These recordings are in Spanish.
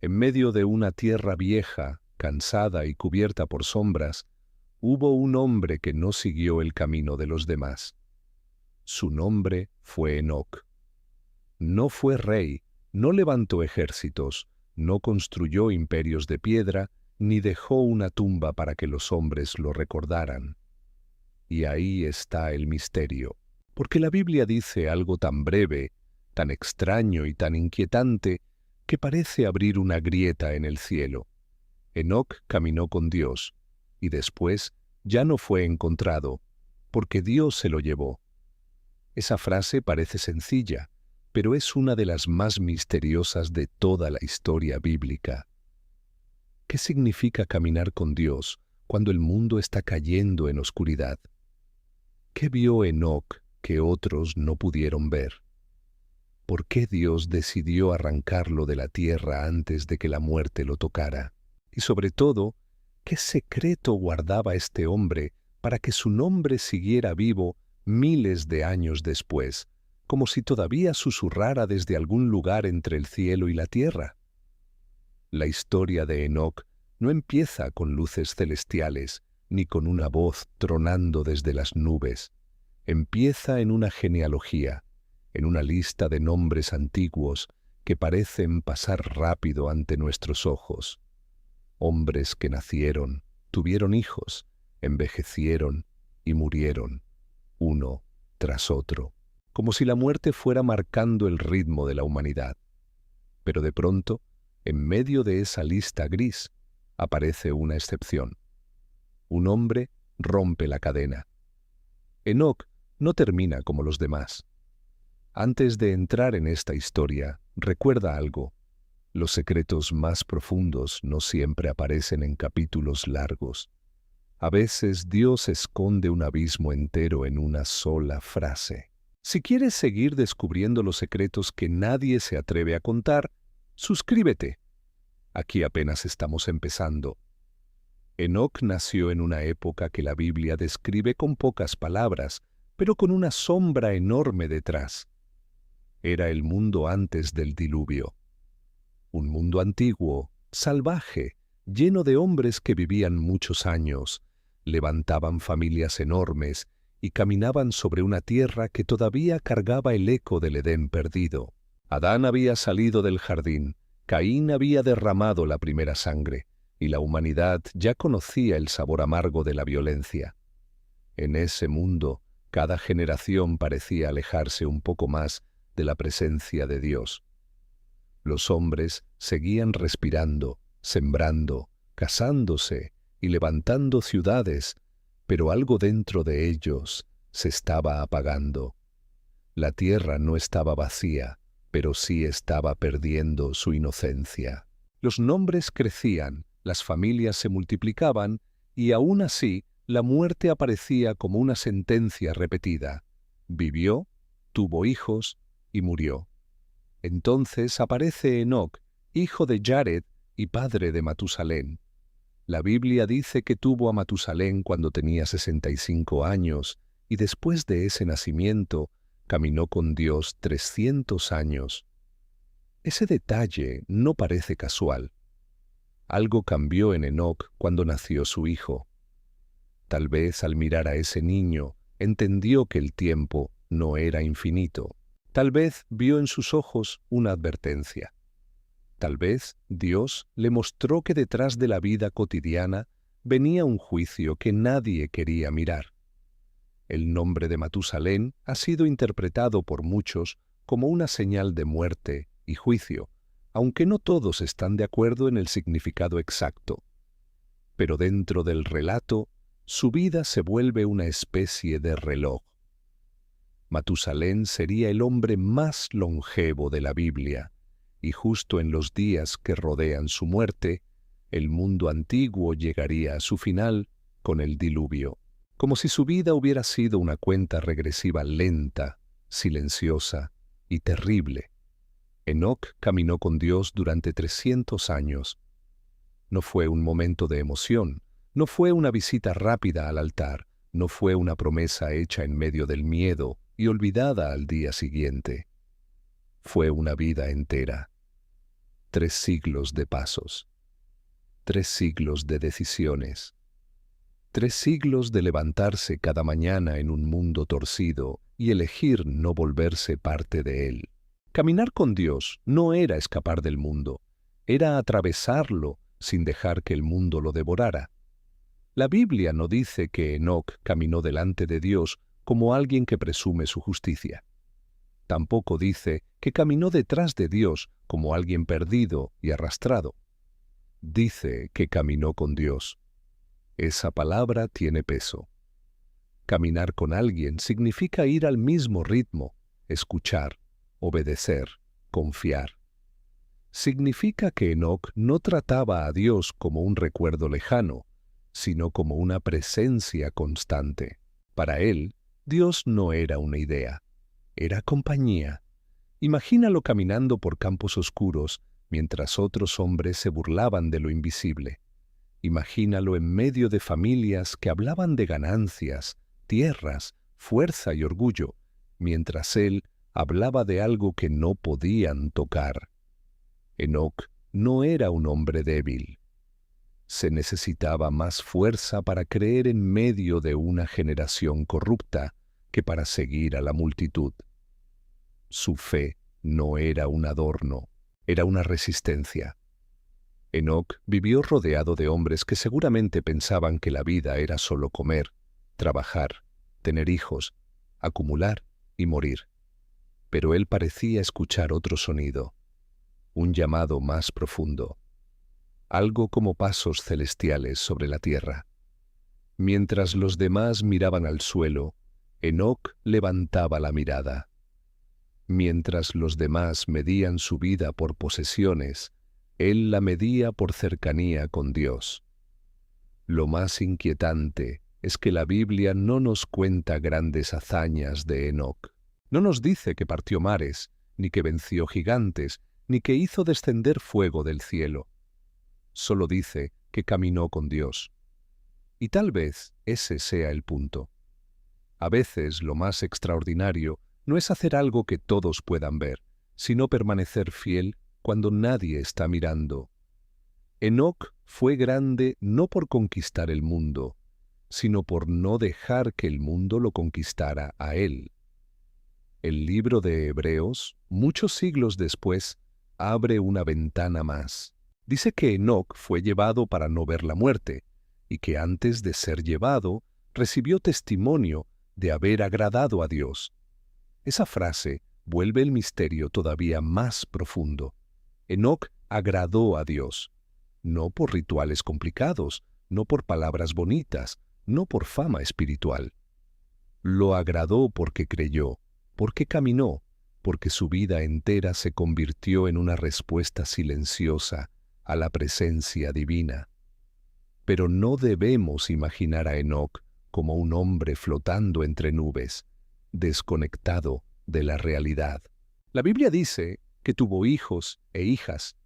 En medio de una tierra vieja, cansada y cubierta por sombras, hubo un hombre que no siguió el camino de los demás. Su nombre fue Enoc. No fue rey, no levantó ejércitos, no construyó imperios de piedra, ni dejó una tumba para que los hombres lo recordaran. Y ahí está el misterio, porque la Biblia dice algo tan breve, tan extraño y tan inquietante, que parece abrir una grieta en el cielo. Enoc caminó con Dios, y después ya no fue encontrado, porque Dios se lo llevó. Esa frase parece sencilla, pero es una de las más misteriosas de toda la historia bíblica. ¿Qué significa caminar con Dios cuando el mundo está cayendo en oscuridad? ¿Qué vio Enoc que otros no pudieron ver? ¿Por qué Dios decidió arrancarlo de la tierra antes de que la muerte lo tocara? Y sobre todo, ¿qué secreto guardaba este hombre para que su nombre siguiera vivo miles de años después, como si todavía susurrara desde algún lugar entre el cielo y la tierra? La historia de Enoc no empieza con luces celestiales, ni con una voz tronando desde las nubes. Empieza en una genealogía, en una lista de nombres antiguos que parecen pasar rápido ante nuestros ojos. Hombres que nacieron, tuvieron hijos, envejecieron y murieron, uno tras otro, como si la muerte fuera marcando el ritmo de la humanidad. Pero de pronto, en medio de esa lista gris, aparece una excepción. Un hombre rompe la cadena. Enoc no termina como los demás. Antes de entrar en esta historia, recuerda algo. Los secretos más profundos no siempre aparecen en capítulos largos. A veces Dios esconde un abismo entero en una sola frase. Si quieres seguir descubriendo los secretos que nadie se atreve a contar, suscríbete. Aquí apenas estamos empezando. Enoc nació en una época que la Biblia describe con pocas palabras, pero con una sombra enorme detrás. Era el mundo antes del diluvio. Un mundo antiguo, salvaje, lleno de hombres que vivían muchos años, levantaban familias enormes y caminaban sobre una tierra que todavía cargaba el eco del Edén perdido. Adán había salido del jardín, Caín había derramado la primera sangre, y la humanidad ya conocía el sabor amargo de la violencia. En ese mundo, cada generación parecía alejarse un poco más de la presencia de Dios. Los hombres seguían respirando, sembrando, casándose y levantando ciudades, pero algo dentro de ellos se estaba apagando. La tierra no estaba vacía, pero sí estaba perdiendo su inocencia. Los nombres crecían, las familias se multiplicaban, y aún así la muerte aparecía como una sentencia repetida. Vivió, tuvo hijos y murió. Entonces aparece Enoc, hijo de Jared y padre de Matusalén. La Biblia dice que tuvo a Matusalén cuando tenía 65 años, y después de ese nacimiento caminó con Dios 300 años. Ese detalle no parece casual. Algo cambió en Enoc cuando nació su hijo. Tal vez al mirar a ese niño entendió que el tiempo no era infinito. Tal vez vio en sus ojos una advertencia. Tal vez Dios le mostró que detrás de la vida cotidiana venía un juicio que nadie quería mirar. El nombre de Matusalén ha sido interpretado por muchos como una señal de muerte y juicio, aunque no todos están de acuerdo en el significado exacto. Pero dentro del relato, su vida se vuelve una especie de reloj. Matusalén sería el hombre más longevo de la Biblia, y justo en los días que rodean su muerte, el mundo antiguo llegaría a su final con el diluvio, como si su vida hubiera sido una cuenta regresiva lenta, silenciosa y terrible. Enoc caminó con Dios durante 300 años. No fue un momento de emoción, no fue una visita rápida al altar, no fue una promesa hecha en medio del miedo y olvidada al día siguiente. Fue una vida entera. 3 siglos de pasos, 3 siglos de decisiones, 3 siglos de levantarse cada mañana en un mundo torcido y elegir no volverse parte de él. Caminar con Dios no era escapar del mundo, era atravesarlo sin dejar que el mundo lo devorara. La Biblia no dice que Enoc caminó delante de Dios como alguien que presume su justicia. Tampoco dice que caminó detrás de Dios como alguien perdido y arrastrado. Dice que caminó con Dios. Esa palabra tiene peso. Caminar con alguien significa ir al mismo ritmo, escuchar, obedecer, confiar. Significa que Enoc no trataba a Dios como un recuerdo lejano, sino como una presencia constante. Para él, Dios no era una idea, era compañía. Imagínalo caminando por campos oscuros mientras otros hombres se burlaban de lo invisible. Imagínalo en medio de familias que hablaban de ganancias, tierras, fuerza y orgullo, mientras él hablaba de algo que no podían tocar. Enoc no era un hombre débil. Se necesitaba más fuerza para creer en medio de una generación corrupta que para seguir a la multitud. Su fe no era un adorno, era una resistencia. Enoc vivió rodeado de hombres que seguramente pensaban que la vida era solo comer, trabajar, tener hijos, acumular y morir. Pero él parecía escuchar otro sonido, un llamado más profundo, algo como pasos celestiales sobre la tierra. Mientras los demás miraban al suelo, Enoc levantaba la mirada. Mientras los demás medían su vida por posesiones, él la medía por cercanía con Dios. Lo más inquietante es que la Biblia no nos cuenta grandes hazañas de Enoc. No nos dice que partió mares, ni que venció gigantes, ni que hizo descender fuego del cielo. Solo dice que caminó con Dios. Y tal vez ese sea el punto. A veces lo más extraordinario no es hacer algo que todos puedan ver, sino permanecer fiel cuando nadie está mirando. Enoc fue grande no por conquistar el mundo, sino por no dejar que el mundo lo conquistara a él. El libro de Hebreos, muchos siglos después, abre una ventana más. Dice que Enoc fue llevado para no ver la muerte, y que antes de ser llevado, recibió testimonio de haber agradado a Dios. Esa frase vuelve el misterio todavía más profundo. Enoc agradó a Dios, no por rituales complicados, no por palabras bonitas, no por fama espiritual. Lo agradó porque creyó, porque caminó, porque su vida entera se convirtió en una respuesta silenciosa a la presencia divina. Pero no debemos imaginar a Enoc como un hombre flotando entre nubes, desconectado de la realidad. La Biblia dice que tuvo hijos e hijas.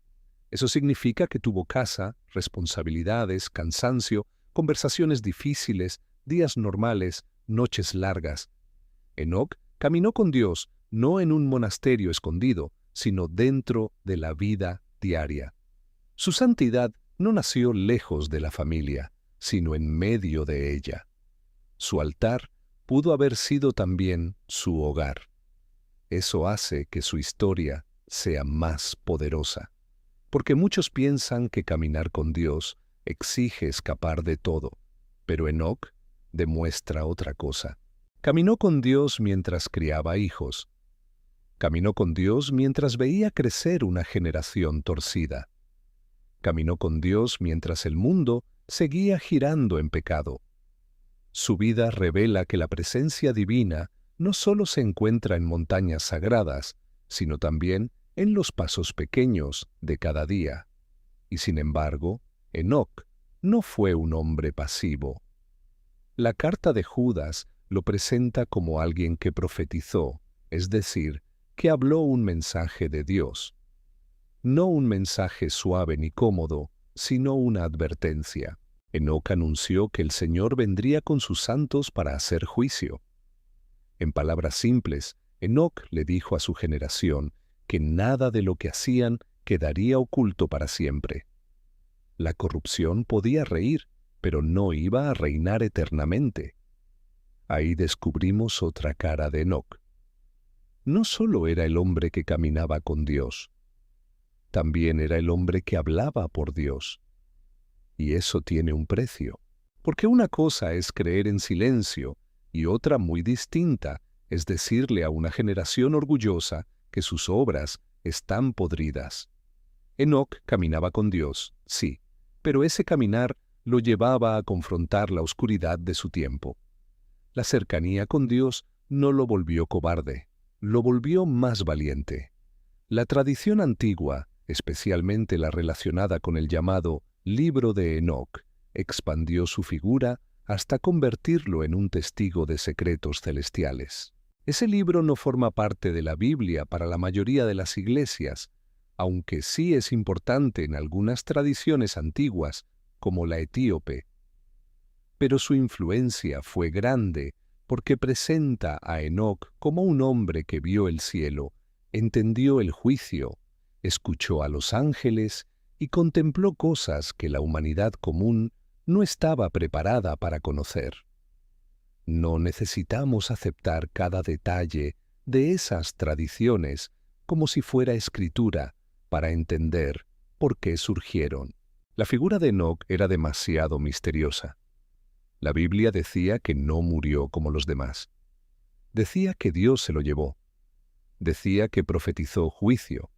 Eso significa que tuvo casa, responsabilidades, cansancio, conversaciones difíciles, días normales, noches largas. Enoc caminó con Dios no en un monasterio escondido, sino dentro de la vida diaria. Su santidad no nació lejos de la familia, sino en medio de ella. Su altar pudo haber sido también su hogar. Eso hace que su historia sea más poderosa, porque muchos piensan que caminar con Dios exige escapar de todo, pero Enoc demuestra otra cosa. Caminó con Dios mientras criaba hijos. Caminó con Dios mientras veía crecer una generación torcida. Caminó con Dios mientras el mundo seguía girando en pecado. Su vida revela que la presencia divina no solo se encuentra en montañas sagradas, sino también en los pasos pequeños de cada día. Y sin embargo, Enoc no fue un hombre pasivo. La carta de Judas lo presenta como alguien que profetizó, es decir, que habló un mensaje de Dios. No un mensaje suave ni cómodo, sino una advertencia. Enoc anunció que el Señor vendría con sus santos para hacer juicio. En palabras simples, Enoc le dijo a su generación que nada de lo que hacían quedaría oculto para siempre. La corrupción podía reír, pero no iba a reinar eternamente. Ahí descubrimos otra cara de Enoc. No solo era el hombre que caminaba con Dios, también era el hombre que hablaba por Dios. Y eso tiene un precio, porque una cosa es creer en silencio y otra muy distinta es decirle a una generación orgullosa que sus obras están podridas. Enoc caminaba con Dios, sí, pero ese caminar lo llevaba a confrontar la oscuridad de su tiempo. La cercanía con Dios no lo volvió cobarde, lo volvió más valiente. La tradición antigua, especialmente la relacionada con el llamado Libro de Enoc, expandió su figura hasta convertirlo en un testigo de secretos celestiales. Ese libro no forma parte de la Biblia para la mayoría de las iglesias, aunque sí es importante en algunas tradiciones antiguas, como la etíope. Pero su influencia fue grande porque presenta a Enoc como un hombre que vio el cielo, entendió el juicio, escuchó a los ángeles y contempló cosas que la humanidad común no estaba preparada para conocer. No necesitamos aceptar cada detalle de esas tradiciones como si fuera escritura para entender por qué surgieron. La figura de Enoc era demasiado misteriosa. La Biblia decía que no murió como los demás. Decía que Dios se lo llevó. Decía que profetizó juicio.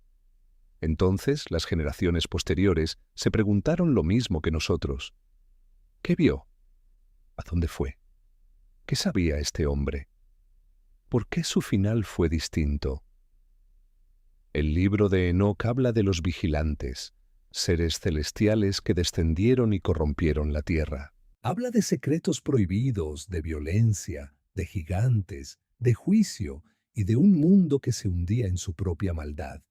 Entonces las generaciones posteriores se preguntaron lo mismo que nosotros. ¿Qué vio? ¿A dónde fue? ¿Qué sabía este hombre? ¿Por qué su final fue distinto? El libro de Enoc habla de los vigilantes, seres celestiales que descendieron y corrompieron la tierra. Habla de secretos prohibidos, de violencia, de gigantes, de juicio y de un mundo que se hundía en su propia maldad.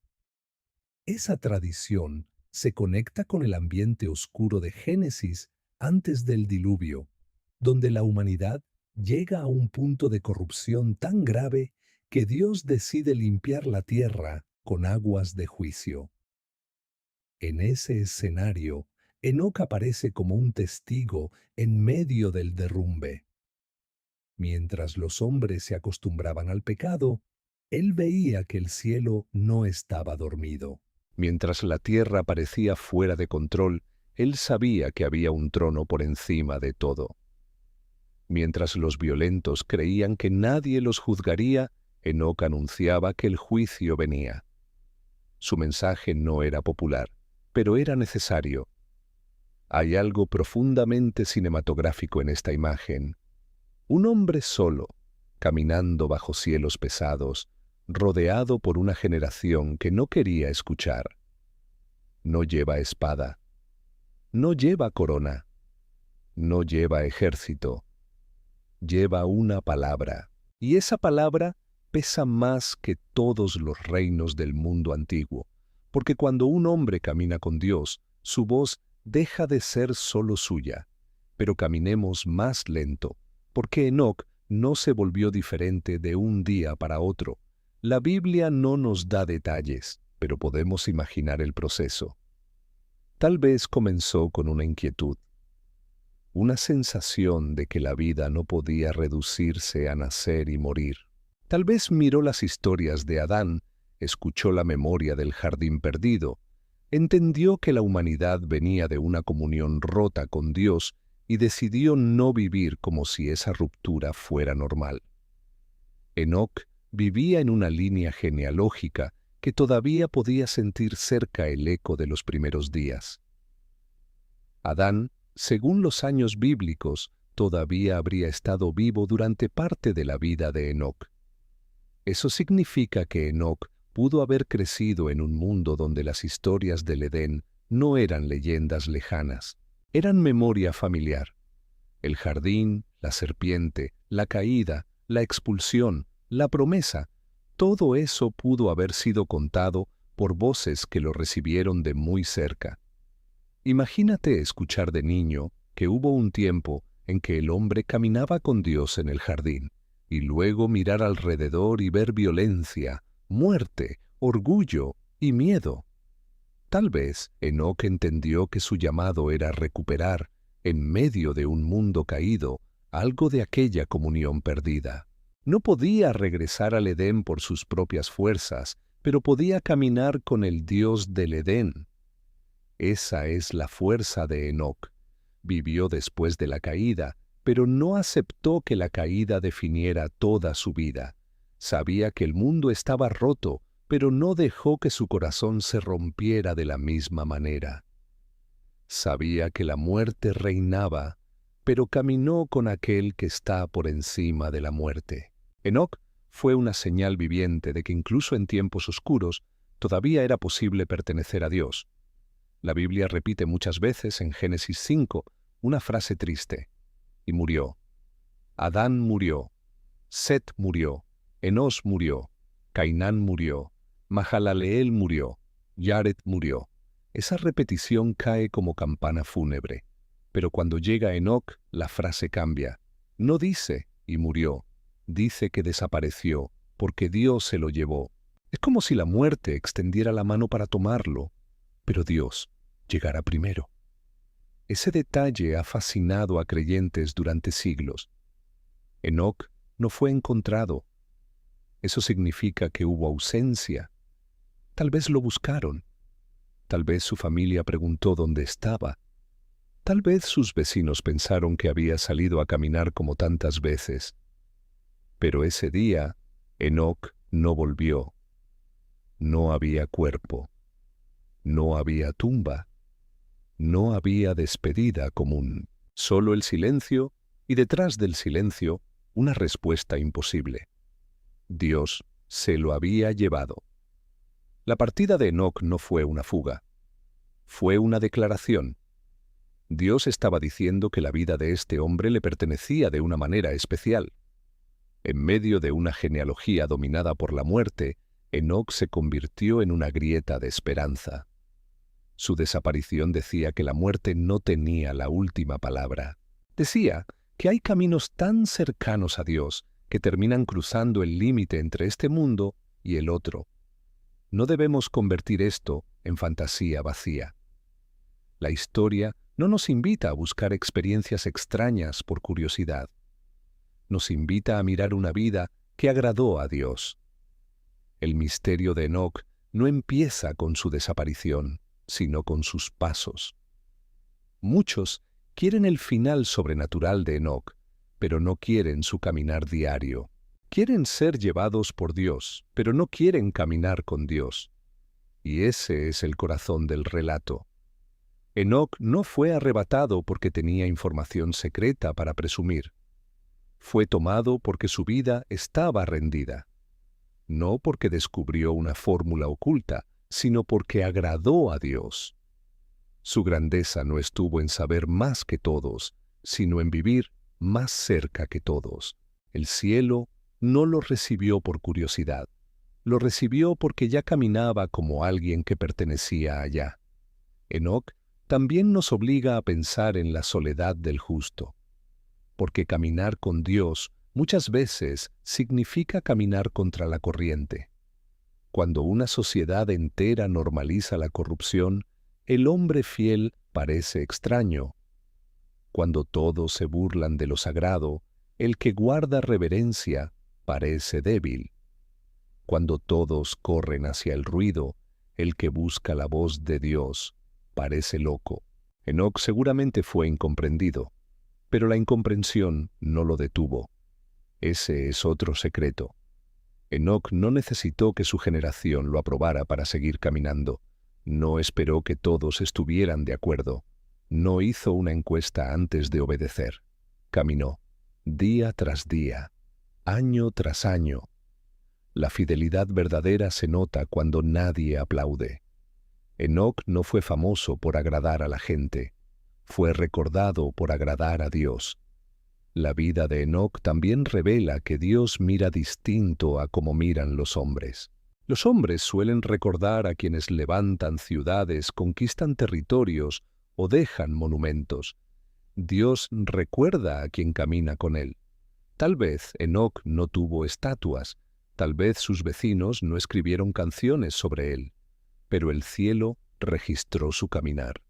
Esa tradición se conecta con el ambiente oscuro de Génesis antes del diluvio, donde la humanidad llega a un punto de corrupción tan grave que Dios decide limpiar la tierra con aguas de juicio. En ese escenario, Enoc aparece como un testigo en medio del derrumbe. Mientras los hombres se acostumbraban al pecado, él veía que el cielo no estaba dormido. Mientras la tierra parecía fuera de control, él sabía que había un trono por encima de todo. Mientras los violentos creían que nadie los juzgaría, Enoc anunciaba que el juicio venía. Su mensaje no era popular, pero era necesario. Hay algo profundamente cinematográfico en esta imagen. Un hombre solo, caminando bajo cielos pesados, rodeado por una generación que no quería escuchar. No lleva espada, no lleva corona, no lleva ejército, lleva una palabra, y esa palabra pesa más que todos los reinos del mundo antiguo, porque cuando un hombre camina con Dios, su voz deja de ser solo suya, pero caminemos más lento, porque Enoc no se volvió diferente de un día para otro. La Biblia no nos da detalles, pero podemos imaginar el proceso. Tal vez comenzó con una inquietud, una sensación de que la vida no podía reducirse a nacer y morir. Tal vez miró las historias de Adán, escuchó la memoria del jardín perdido, entendió que la humanidad venía de una comunión rota con Dios y decidió no vivir como si esa ruptura fuera normal. Enoc vivía en una línea genealógica que todavía podía sentir cerca el eco de los primeros días. Adán, según los años bíblicos, todavía habría estado vivo durante parte de la vida de Enoc. Eso significa que Enoc pudo haber crecido en un mundo donde las historias del Edén no eran leyendas lejanas, eran memoria familiar. El jardín, la serpiente, la caída, la expulsión, la promesa, todo eso pudo haber sido contado por voces que lo recibieron de muy cerca. Imagínate escuchar de niño que hubo un tiempo en que el hombre caminaba con Dios en el jardín, y luego mirar alrededor y ver violencia, muerte, orgullo y miedo. Tal vez Enoc entendió que su llamado era recuperar, en medio de un mundo caído, algo de aquella comunión perdida. No podía regresar al Edén por sus propias fuerzas, pero podía caminar con el Dios del Edén. Esa es la fuerza de Enoc. Vivió después de la caída, pero no aceptó que la caída definiera toda su vida. Sabía que el mundo estaba roto, pero no dejó que su corazón se rompiera de la misma manera. Sabía que la muerte reinaba, pero caminó con aquel que está por encima de la muerte. Enoc fue una señal viviente de que incluso en tiempos oscuros todavía era posible pertenecer a Dios. La Biblia repite muchas veces en Génesis 5 una frase triste: y murió. Adán murió, Set murió, Enos murió, Cainán murió, Mahalaleel murió, Yared murió. Esa repetición cae como campana fúnebre. Pero cuando llega Enoc, la frase cambia. No dice y murió, dice que desapareció, porque Dios se lo llevó. Es como si la muerte extendiera la mano para tomarlo, pero Dios llegará primero. Ese detalle ha fascinado a creyentes durante siglos. Enoc no fue encontrado. Eso significa que hubo ausencia. Tal vez lo buscaron. Tal vez su familia preguntó dónde estaba. Tal vez sus vecinos pensaron que había salido a caminar como tantas veces. Pero ese día, Enoc no volvió. No había cuerpo. No había tumba. No había despedida común. Solo el silencio y detrás del silencio una respuesta imposible. Dios se lo había llevado. La partida de Enoc no fue una fuga. Fue una declaración. Dios estaba diciendo que la vida de este hombre le pertenecía de una manera especial. En medio de una genealogía dominada por la muerte, Enoc se convirtió en una grieta de esperanza. Su desaparición decía que la muerte no tenía la última palabra. Decía que hay caminos tan cercanos a Dios que terminan cruzando el límite entre este mundo y el otro. No debemos convertir esto en fantasía vacía. La historia no nos invita a buscar experiencias extrañas por curiosidad. Nos invita a mirar una vida que agradó a Dios. El misterio de Enoc no empieza con su desaparición, sino con sus pasos. Muchos quieren el final sobrenatural de Enoc, pero no quieren su caminar diario. Quieren ser llevados por Dios, pero no quieren caminar con Dios. Y ese es el corazón del relato. Enoc no fue arrebatado porque tenía información secreta para presumir. Fue tomado porque su vida estaba rendida. No porque descubrió una fórmula oculta, sino porque agradó a Dios. Su grandeza no estuvo en saber más que todos, sino en vivir más cerca que todos. El cielo no lo recibió por curiosidad, lo recibió porque ya caminaba como alguien que pertenecía allá. Enoc también nos obliga a pensar en la soledad del justo, porque caminar con Dios muchas veces significa caminar contra la corriente. Cuando una sociedad entera normaliza la corrupción, el hombre fiel parece extraño. Cuando todos se burlan de lo sagrado, el que guarda reverencia parece débil. Cuando todos corren hacia el ruido, el que busca la voz de Dios parece loco. Enoc seguramente fue incomprendido, pero la incomprensión no lo detuvo. Ese es otro secreto. Enoc no necesitó que su generación lo aprobara para seguir caminando. No esperó que todos estuvieran de acuerdo. No hizo una encuesta antes de obedecer. Caminó, día tras día, año tras año. La fidelidad verdadera se nota cuando nadie aplaude. Enoc no fue famoso por agradar a la gente. Fue recordado por agradar a Dios. La vida de Enoc también revela que Dios mira distinto a como miran los hombres. Los hombres suelen recordar a quienes levantan ciudades, conquistan territorios o dejan monumentos. Dios recuerda a quien camina con él. Tal vez Enoc no tuvo estatuas, tal vez sus vecinos no escribieron canciones sobre él, pero el cielo registró su caminar,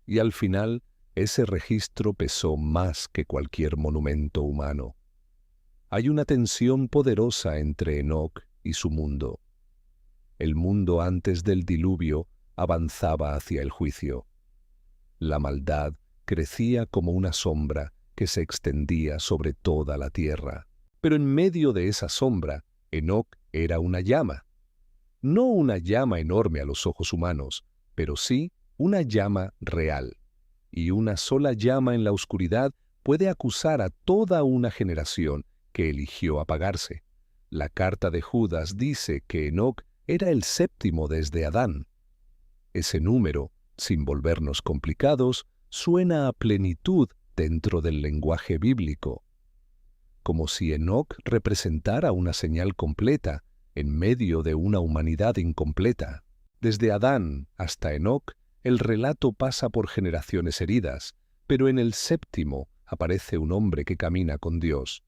y al final ese registro pesó más que cualquier monumento humano. Hay una tensión poderosa entre Enoc y su mundo. El mundo antes del diluvio avanzaba hacia el juicio. La maldad crecía como una sombra que se extendía sobre toda la tierra. Pero en medio de esa sombra, Enoc era una llama. No una llama enorme a los ojos humanos, pero sí una llama real. Y una sola llama en la oscuridad puede acusar a toda una generación que eligió apagarse. La carta de Judas dice que Enoc era el séptimo desde Adán. Ese número, sin volvernos complicados, suena a plenitud dentro del lenguaje bíblico, como si Enoc representara una señal completa en medio de una humanidad incompleta. Desde Adán hasta Enoc, el relato pasa por generaciones heridas, pero en el séptimo aparece un hombre que camina con Dios.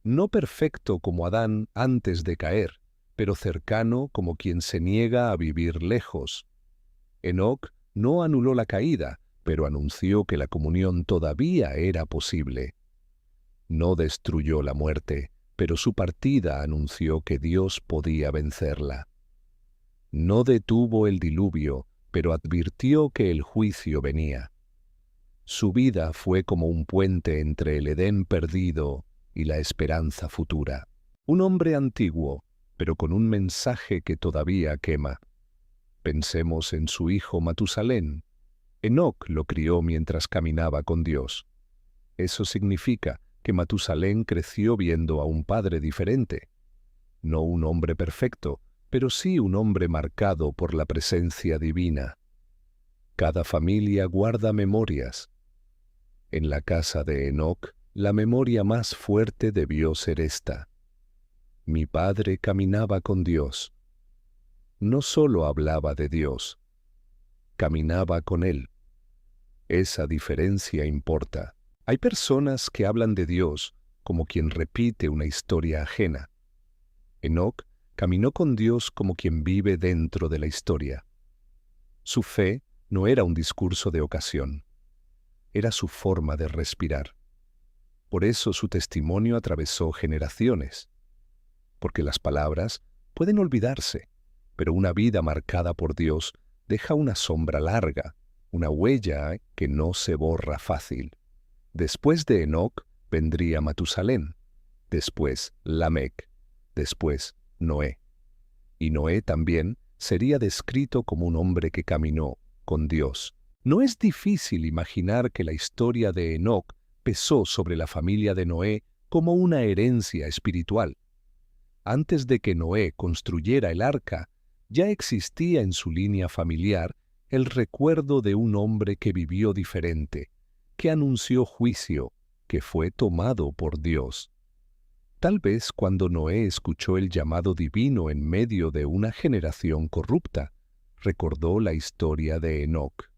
No perfecto como Adán antes de caer, pero cercano como quien se niega a vivir lejos. Enoc no anuló la caída, pero anunció que la comunión todavía era posible. No destruyó la muerte, pero su partida anunció que Dios podía vencerla. No detuvo el diluvio, pero advirtió que el juicio venía. Su vida fue como un puente entre el Edén perdido y la esperanza futura. Un hombre antiguo, pero con un mensaje que todavía quema. Pensemos en su hijo Matusalén. Enoc lo crió mientras caminaba con Dios. Eso significa que Matusalén creció viendo a un padre diferente. No un hombre perfecto, pero sí un hombre marcado por la presencia divina. Cada familia guarda memorias. En la casa de Enoc, la memoria más fuerte debió ser esta. Mi padre caminaba con Dios. No solo hablaba de Dios, caminaba con Él. Esa diferencia importa. Hay personas que hablan de Dios como quien repite una historia ajena. Enoc caminó con Dios como quien vive dentro de la historia. Su fe no era un discurso de ocasión, era su forma de respirar. Por eso su testimonio atravesó generaciones, porque las palabras pueden olvidarse, pero una vida marcada por Dios deja una sombra larga, una huella que no se borra fácil. Después de Enoc vendría Matusalén, después Lamec, después Noé. Y Noé también sería descrito como un hombre que caminó con Dios. No es difícil imaginar que la historia de Enoc pesó sobre la familia de Noé como una herencia espiritual. Antes de que Noé construyera el arca, ya existía en su línea familiar el recuerdo de un hombre que vivió diferente, que anunció juicio, que fue tomado por Dios. Tal vez cuando Noé escuchó el llamado divino en medio de una generación corrupta, recordó la historia de Enoc.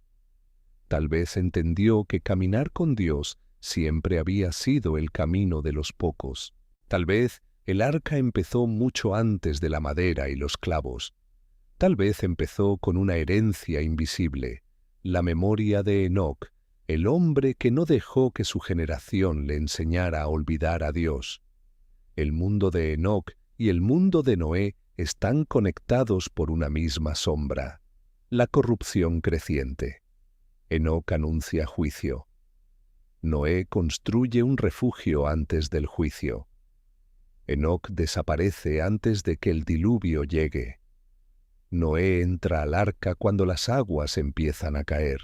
Tal vez entendió que caminar con Dios siempre había sido el camino de los pocos. Tal vez el arca empezó mucho antes de la madera y los clavos. Tal vez empezó con una herencia invisible, la memoria de Enoc, el hombre que no dejó que su generación le enseñara a olvidar a Dios. El mundo de Enoc y el mundo de Noé están conectados por una misma sombra, la corrupción creciente. Enoc anuncia juicio. Noé construye un refugio antes del juicio. Enoc desaparece antes de que el diluvio llegue. Noé entra al arca cuando las aguas empiezan a caer.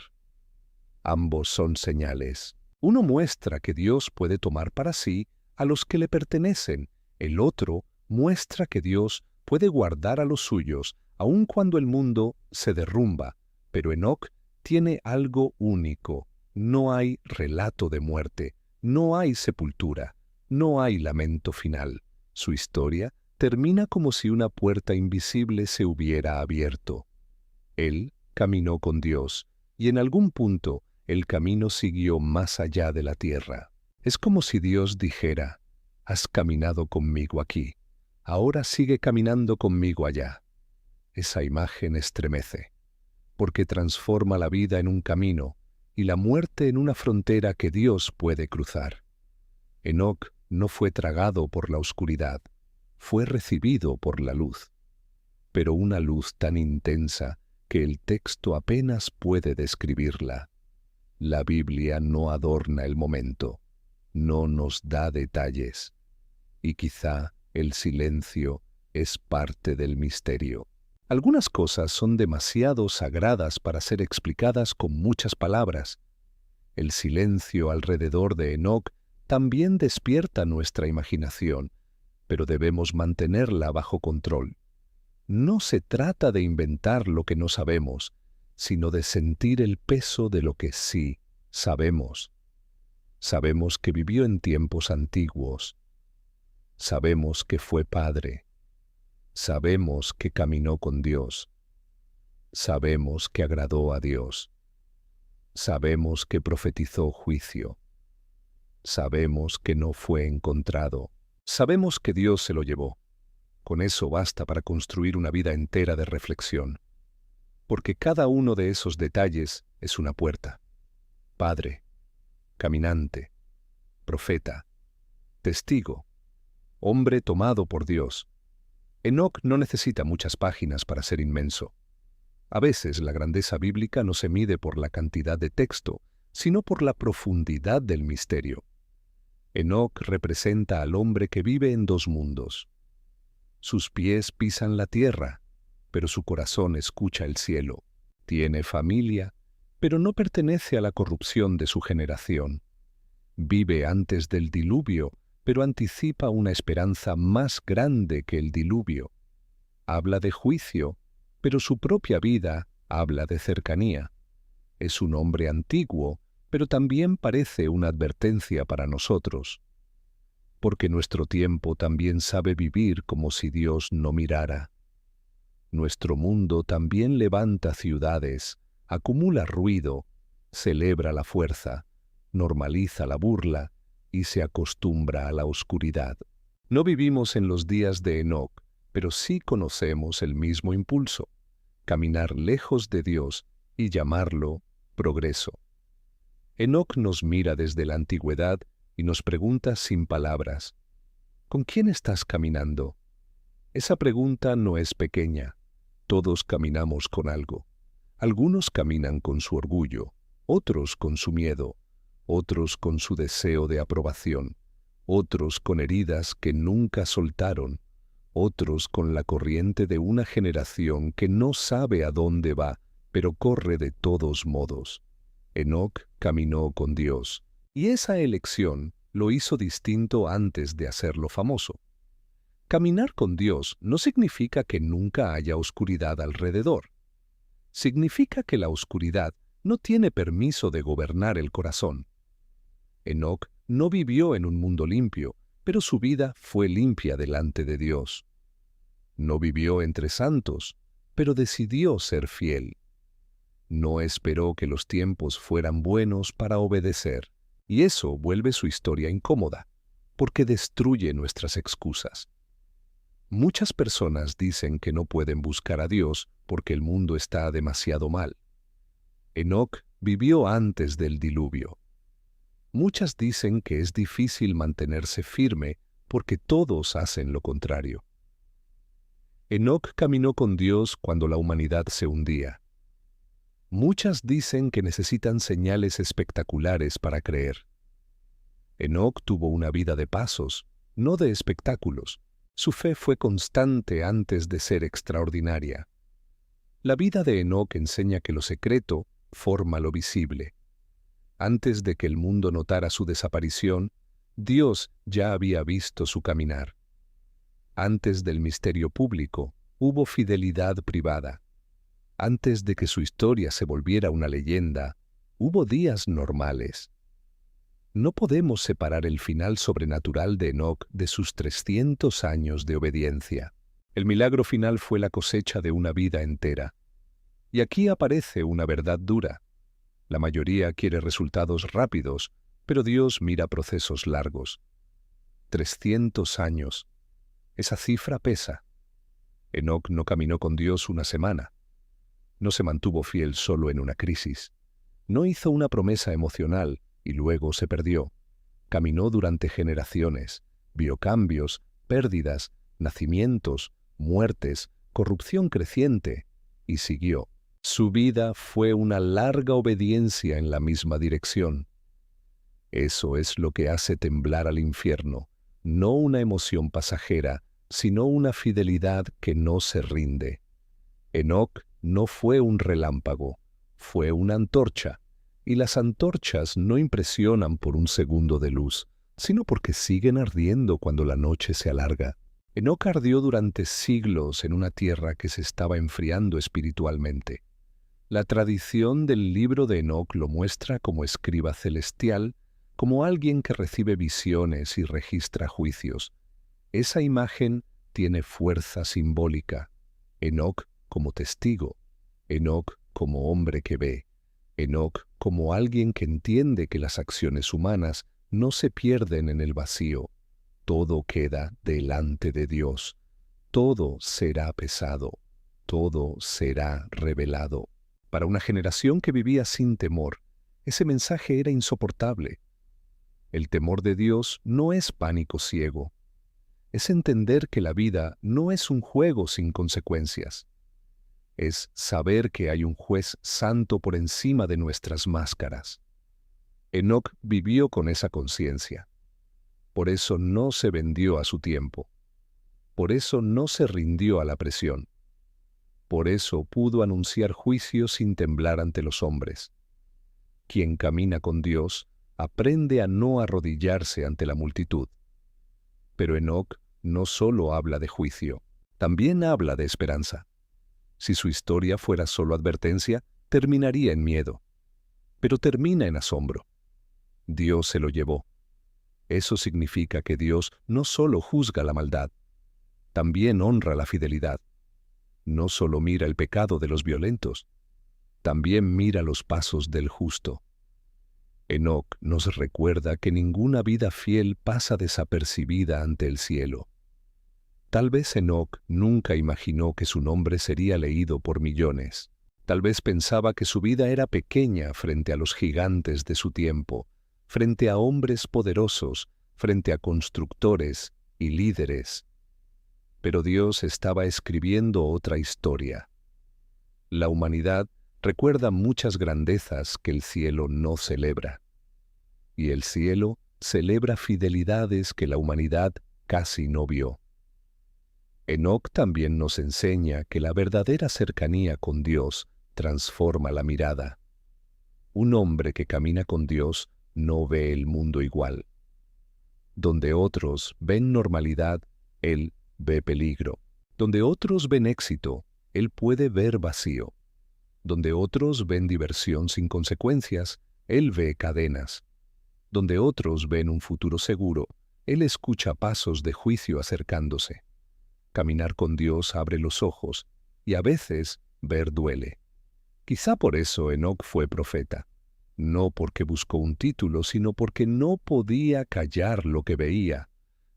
Ambos son señales. Uno muestra que Dios puede tomar para sí a los que le pertenecen. El otro muestra que Dios puede guardar a los suyos, aun cuando el mundo se derrumba. Pero Enoc tiene algo único. No hay relato de muerte, no hay sepultura, no hay lamento final. Su historia termina como si una puerta invisible se hubiera abierto. Él caminó con Dios, y en algún punto el camino siguió más allá de la tierra. Es como si Dios dijera, has caminado conmigo aquí, ahora sigue caminando conmigo allá. Esa imagen estremece. porque transforma la vida en un camino y la muerte en una frontera que Dios puede cruzar. Enoc no fue tragado por la oscuridad, fue recibido por la luz, pero una luz tan intensa que el texto apenas puede describirla. La Biblia no adorna el momento, no nos da detalles, y quizá el silencio es parte del misterio. Algunas cosas son demasiado sagradas para ser explicadas con muchas palabras. El silencio alrededor de Enoc también despierta nuestra imaginación, pero debemos mantenerla bajo control. No se trata de inventar lo que no sabemos, sino de sentir el peso de lo que sí sabemos. Sabemos que vivió en tiempos antiguos. Sabemos que fue padre. Sabemos que caminó con Dios. Sabemos que agradó a Dios. Sabemos que profetizó juicio. Sabemos que no fue encontrado. Sabemos que Dios se lo llevó. Con eso basta para construir una vida entera de reflexión. Porque cada uno de esos detalles es una puerta. Padre, caminante, profeta, testigo, hombre tomado por Dios. Enoc no necesita muchas páginas para ser inmenso. A veces la grandeza bíblica no se mide por la cantidad de texto, sino por la profundidad del misterio. Enoc representa al hombre que vive en dos mundos. Sus pies pisan la tierra, pero su corazón escucha el cielo. Tiene familia, pero no pertenece a la corrupción de su generación. Vive antes del diluvio, pero anticipa una esperanza más grande que el diluvio. Habla de juicio, pero su propia vida habla de cercanía. Es un hombre antiguo, pero también parece una advertencia para nosotros. Porque nuestro tiempo también sabe vivir como si Dios no mirara. Nuestro mundo también levanta ciudades, acumula ruido, celebra la fuerza, normaliza la burla y se acostumbra a la oscuridad. No vivimos en los días de Enoc, pero sí conocemos el mismo impulso, caminar lejos de Dios y llamarlo progreso. Enoc nos mira desde la antigüedad y nos pregunta sin palabras, ¿con quién estás caminando? Esa pregunta no es pequeña. Todos caminamos con algo. Algunos caminan con su orgullo, otros con su miedo, otros con su deseo de aprobación, otros con heridas que nunca soltaron, otros con la corriente de una generación que no sabe a dónde va, pero corre de todos modos. Enoc caminó con Dios, y esa elección lo hizo distinto antes de hacerlo famoso. Caminar con Dios no significa que nunca haya oscuridad alrededor. Significa que la oscuridad no tiene permiso de gobernar el corazón. Enoc no vivió en un mundo limpio, pero su vida fue limpia delante de Dios. No vivió entre santos, pero decidió ser fiel. No esperó que los tiempos fueran buenos para obedecer, y eso vuelve su historia incómoda, porque destruye nuestras excusas. Muchas personas dicen que no pueden buscar a Dios porque el mundo está demasiado mal. Enoc vivió antes del diluvio. Muchas dicen que es difícil mantenerse firme porque todos hacen lo contrario. Enoc caminó con Dios cuando la humanidad se hundía. Muchas dicen que necesitan señales espectaculares para creer. Enoc tuvo una vida de pasos, no de espectáculos. Su fe fue constante antes de ser extraordinaria. La vida de Enoc enseña que lo secreto forma lo visible. Antes de que el mundo notara su desaparición, Dios ya había visto su caminar. Antes del misterio público, hubo fidelidad privada. Antes de que su historia se volviera una leyenda, hubo días normales. No podemos separar el final sobrenatural de Enoc de sus 300 años de obediencia. El milagro final fue la cosecha de una vida entera. Y aquí aparece una verdad dura. La mayoría quiere resultados rápidos, pero Dios mira procesos largos. 300 años. Esa cifra pesa. Enoc no caminó con Dios una semana. No se mantuvo fiel solo en una crisis. No hizo una promesa emocional y luego se perdió. Caminó durante generaciones, vio cambios, pérdidas, nacimientos, muertes, corrupción creciente, y siguió. Su vida fue una larga obediencia en la misma dirección. Eso es lo que hace temblar al infierno, no una emoción pasajera, sino una fidelidad que no se rinde. Enoc no fue un relámpago, fue una antorcha, y las antorchas no impresionan por un segundo de luz, sino porque siguen ardiendo cuando la noche se alarga. Enoc ardió durante siglos en una tierra que se estaba enfriando espiritualmente. La tradición del libro de Enoc lo muestra como escriba celestial, como alguien que recibe visiones y registra juicios. Esa imagen tiene fuerza simbólica. Enoc como testigo, Enoc como hombre que ve, Enoc como alguien que entiende que las acciones humanas no se pierden en el vacío. Todo queda delante de Dios. Todo será pesado. Todo será revelado. Para una generación que vivía sin temor, ese mensaje era insoportable. El temor de Dios no es pánico ciego. Es entender que la vida no es un juego sin consecuencias. Es saber que hay un juez santo por encima de nuestras máscaras. Enoc vivió con esa conciencia. Por eso no se vendió a su tiempo. Por eso no se rindió a la presión. Por eso pudo anunciar juicio sin temblar ante los hombres. Quien camina con Dios aprende a no arrodillarse ante la multitud. Pero Enoc no solo habla de juicio, también habla de esperanza. Si su historia fuera solo advertencia, terminaría en miedo. Pero termina en asombro. Dios se lo llevó. Eso significa que Dios no solo juzga la maldad, también honra la fidelidad. No solo mira el pecado de los violentos, también mira los pasos del justo. Enoc nos recuerda que ninguna vida fiel pasa desapercibida ante el cielo. Tal vez Enoc nunca imaginó que su nombre sería leído por millones. Tal vez pensaba que su vida era pequeña frente a los gigantes de su tiempo, frente a hombres poderosos, frente a constructores y líderes. Pero Dios estaba escribiendo otra historia. La humanidad recuerda muchas grandezas que el cielo no celebra. Y el cielo celebra fidelidades que la humanidad casi no vio. Enoc también nos enseña que la verdadera cercanía con Dios transforma la mirada. Un hombre que camina con Dios no ve el mundo igual. Donde otros ven normalidad, él ve peligro. Donde otros ven éxito, él puede ver vacío. Donde otros ven diversión sin consecuencias, él ve cadenas. Donde otros ven un futuro seguro, él escucha pasos de juicio acercándose. Caminar con Dios abre los ojos, y a veces ver duele. Quizá por eso Enoc fue profeta. No porque buscó un título, sino porque no podía callar lo que veía.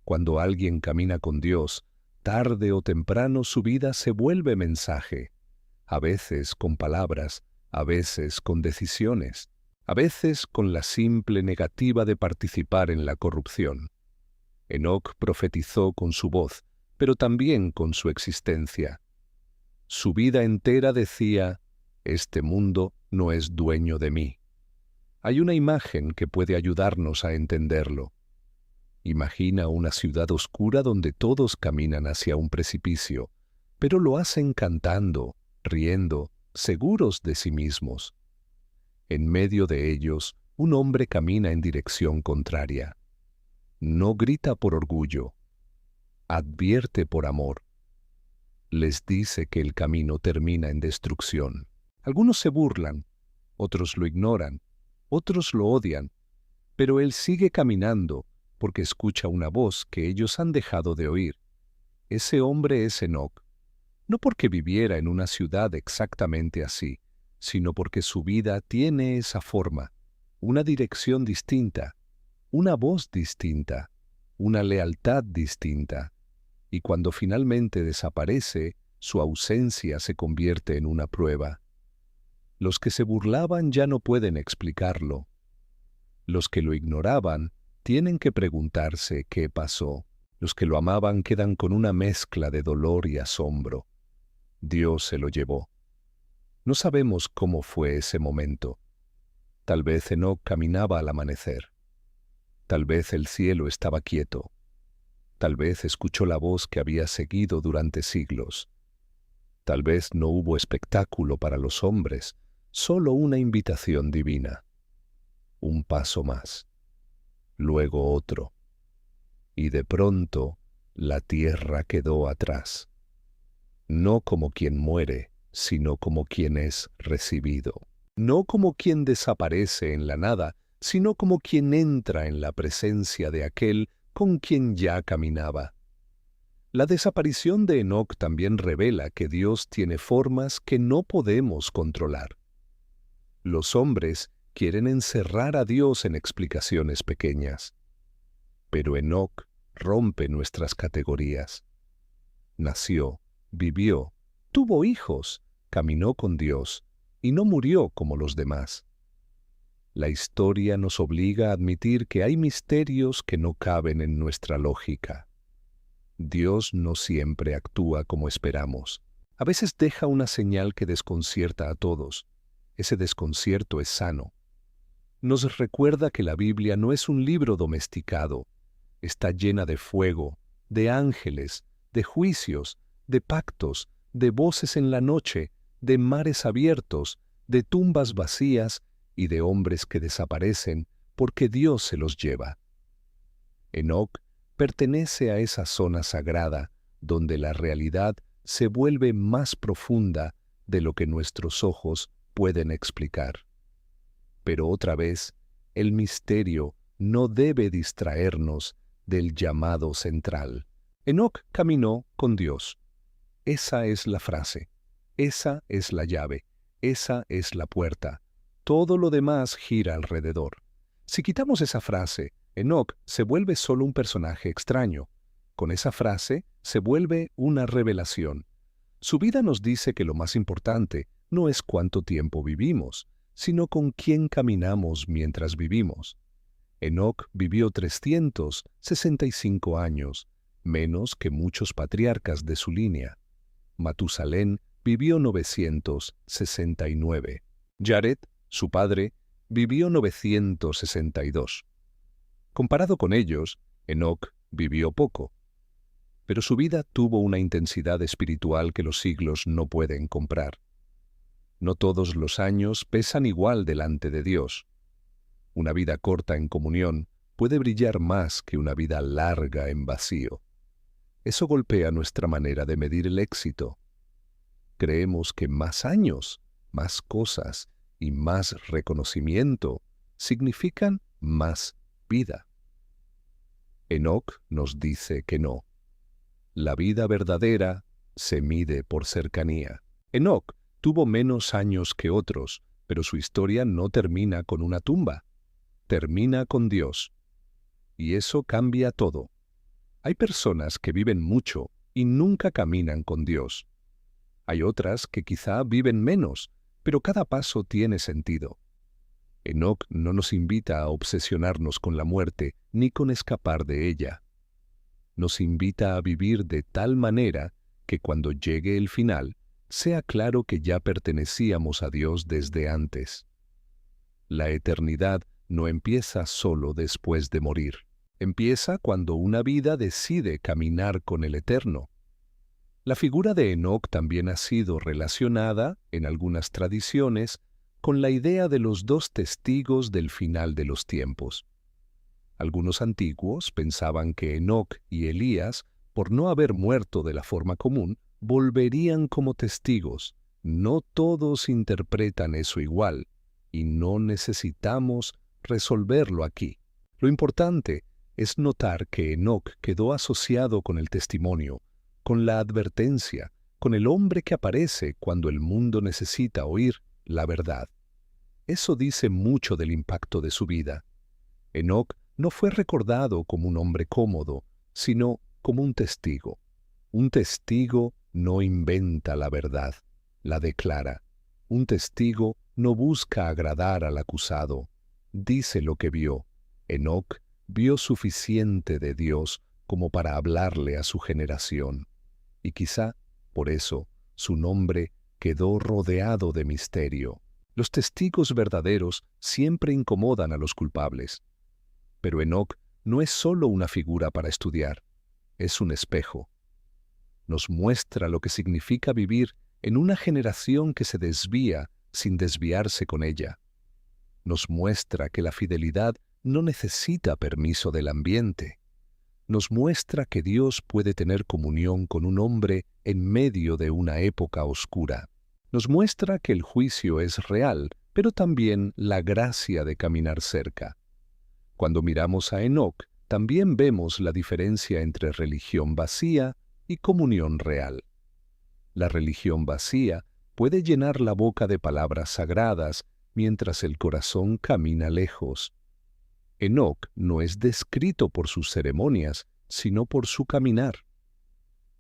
Cuando alguien camina con Dios, tarde o temprano su vida se vuelve mensaje. A veces con palabras, a veces con decisiones, a veces con la simple negativa de participar en la corrupción. Enoc profetizó con su voz, pero también con su existencia. Su vida entera decía: este mundo no es dueño de mí. Hay una imagen que puede ayudarnos a entenderlo. Imagina una ciudad oscura donde todos caminan hacia un precipicio, pero lo hacen cantando, riendo, seguros de sí mismos. En medio de ellos, un hombre camina en dirección contraria. No grita por orgullo, advierte por amor. Les dice que el camino termina en destrucción. Algunos se burlan, otros lo ignoran, otros lo odian, pero él sigue caminando porque escucha una voz que ellos han dejado de oír. Ese hombre es Enoc, no porque viviera en una ciudad exactamente así, sino porque su vida tiene esa forma, una dirección distinta, una voz distinta, una lealtad distinta. Y cuando finalmente desaparece, su ausencia se convierte en una prueba. Los que se burlaban ya no pueden explicarlo. Los que lo ignoraban tienen que preguntarse qué pasó. Los que lo amaban quedan con una mezcla de dolor y asombro. Dios se lo llevó. No sabemos cómo fue ese momento. Tal vez Enoc caminaba al amanecer. Tal vez el cielo estaba quieto. Tal vez escuchó la voz que había seguido durante siglos. Tal vez no hubo espectáculo para los hombres, solo una invitación divina. Un paso más, luego otro. Y de pronto la tierra quedó atrás. No como quien muere, sino como quien es recibido. No como quien desaparece en la nada, sino como quien entra en la presencia de aquel con quien ya caminaba. La desaparición de Enoc también revela que Dios tiene formas que no podemos controlar. Los hombres quieren encerrar a Dios en explicaciones pequeñas. Pero Enoc rompe nuestras categorías. Nació, vivió, tuvo hijos, caminó con Dios y no murió como los demás. La historia nos obliga a admitir que hay misterios que no caben en nuestra lógica. Dios no siempre actúa como esperamos. A veces deja una señal que desconcierta a todos. Ese desconcierto es sano. Nos recuerda que la Biblia no es un libro domesticado. Está llena de fuego, de ángeles, de juicios, de pactos, de voces en la noche, de mares abiertos, de tumbas vacías y de hombres que desaparecen porque Dios se los lleva. Enoc pertenece a esa zona sagrada donde la realidad se vuelve más profunda de lo que nuestros ojos pueden explicar. Pero otra vez, el misterio no debe distraernos del llamado central. Enoc caminó con Dios. Esa es la frase, esa es la llave, esa es la puerta. Todo lo demás gira alrededor. Si quitamos esa frase, Enoc se vuelve solo un personaje extraño. Con esa frase se vuelve una revelación. Su vida nos dice que lo más importante no es cuánto tiempo vivimos, sino con quién caminamos mientras vivimos. Enoc vivió 365 años, menos que muchos patriarcas de su línea. Matusalén vivió 969. Jared, su padre, vivió 962. Comparado con ellos, Enoc vivió poco. Pero su vida tuvo una intensidad espiritual que los siglos no pueden comprar. No todos los años pesan igual delante de Dios. Una vida corta en comunión puede brillar más que una vida larga en vacío. Eso golpea nuestra manera de medir el éxito. Creemos que más años, más cosas y más reconocimiento significan más vida. Enoc nos dice que no. La vida verdadera se mide por cercanía. Enoc tuvo menos años que otros, pero su historia no termina con una tumba. Termina con Dios. Y eso cambia todo. Hay personas que viven mucho y nunca caminan con Dios. Hay otras que quizá viven menos, pero cada paso tiene sentido. Enoc no nos invita a obsesionarnos con la muerte ni con escapar de ella. Nos invita a vivir de tal manera que cuando llegue el final, sea claro que ya pertenecíamos a Dios desde antes. La eternidad no empieza solo después de morir. Empieza cuando una vida decide caminar con el Eterno. La figura de Enoc también ha sido relacionada, en algunas tradiciones, con la idea de los dos testigos del final de los tiempos. Algunos antiguos pensaban que Enoc y Elías, por no haber muerto de la forma común, volverían como testigos. No todos interpretan eso igual, y no necesitamos resolverlo aquí. Lo importante es notar que Enoc quedó asociado con el testimonio, con la advertencia, con el hombre que aparece cuando el mundo necesita oír la verdad. Eso dice mucho del impacto de su vida. Enoc no fue recordado como un hombre cómodo, sino como un testigo. Un testigo no inventa la verdad, la declara. Un testigo no busca agradar al acusado, dice lo que vio. Enoc vio suficiente de Dios como para hablarle a su generación, y quizá, por eso, su nombre quedó rodeado de misterio. Los testigos verdaderos siempre incomodan a los culpables. Pero Enoc no es solo una figura para estudiar, es un espejo. Nos muestra lo que significa vivir en una generación que se desvía sin desviarse con ella. Nos muestra que la fidelidad no necesita permiso del ambiente. Nos muestra que Dios puede tener comunión con un hombre en medio de una época oscura. Nos muestra que el juicio es real, pero también la gracia de caminar cerca. Cuando miramos a Enoc, también vemos la diferencia entre religión vacía y comunión real. La religión vacía puede llenar la boca de palabras sagradas, mientras el corazón camina lejos. Enoc no es descrito por sus ceremonias, sino por su caminar.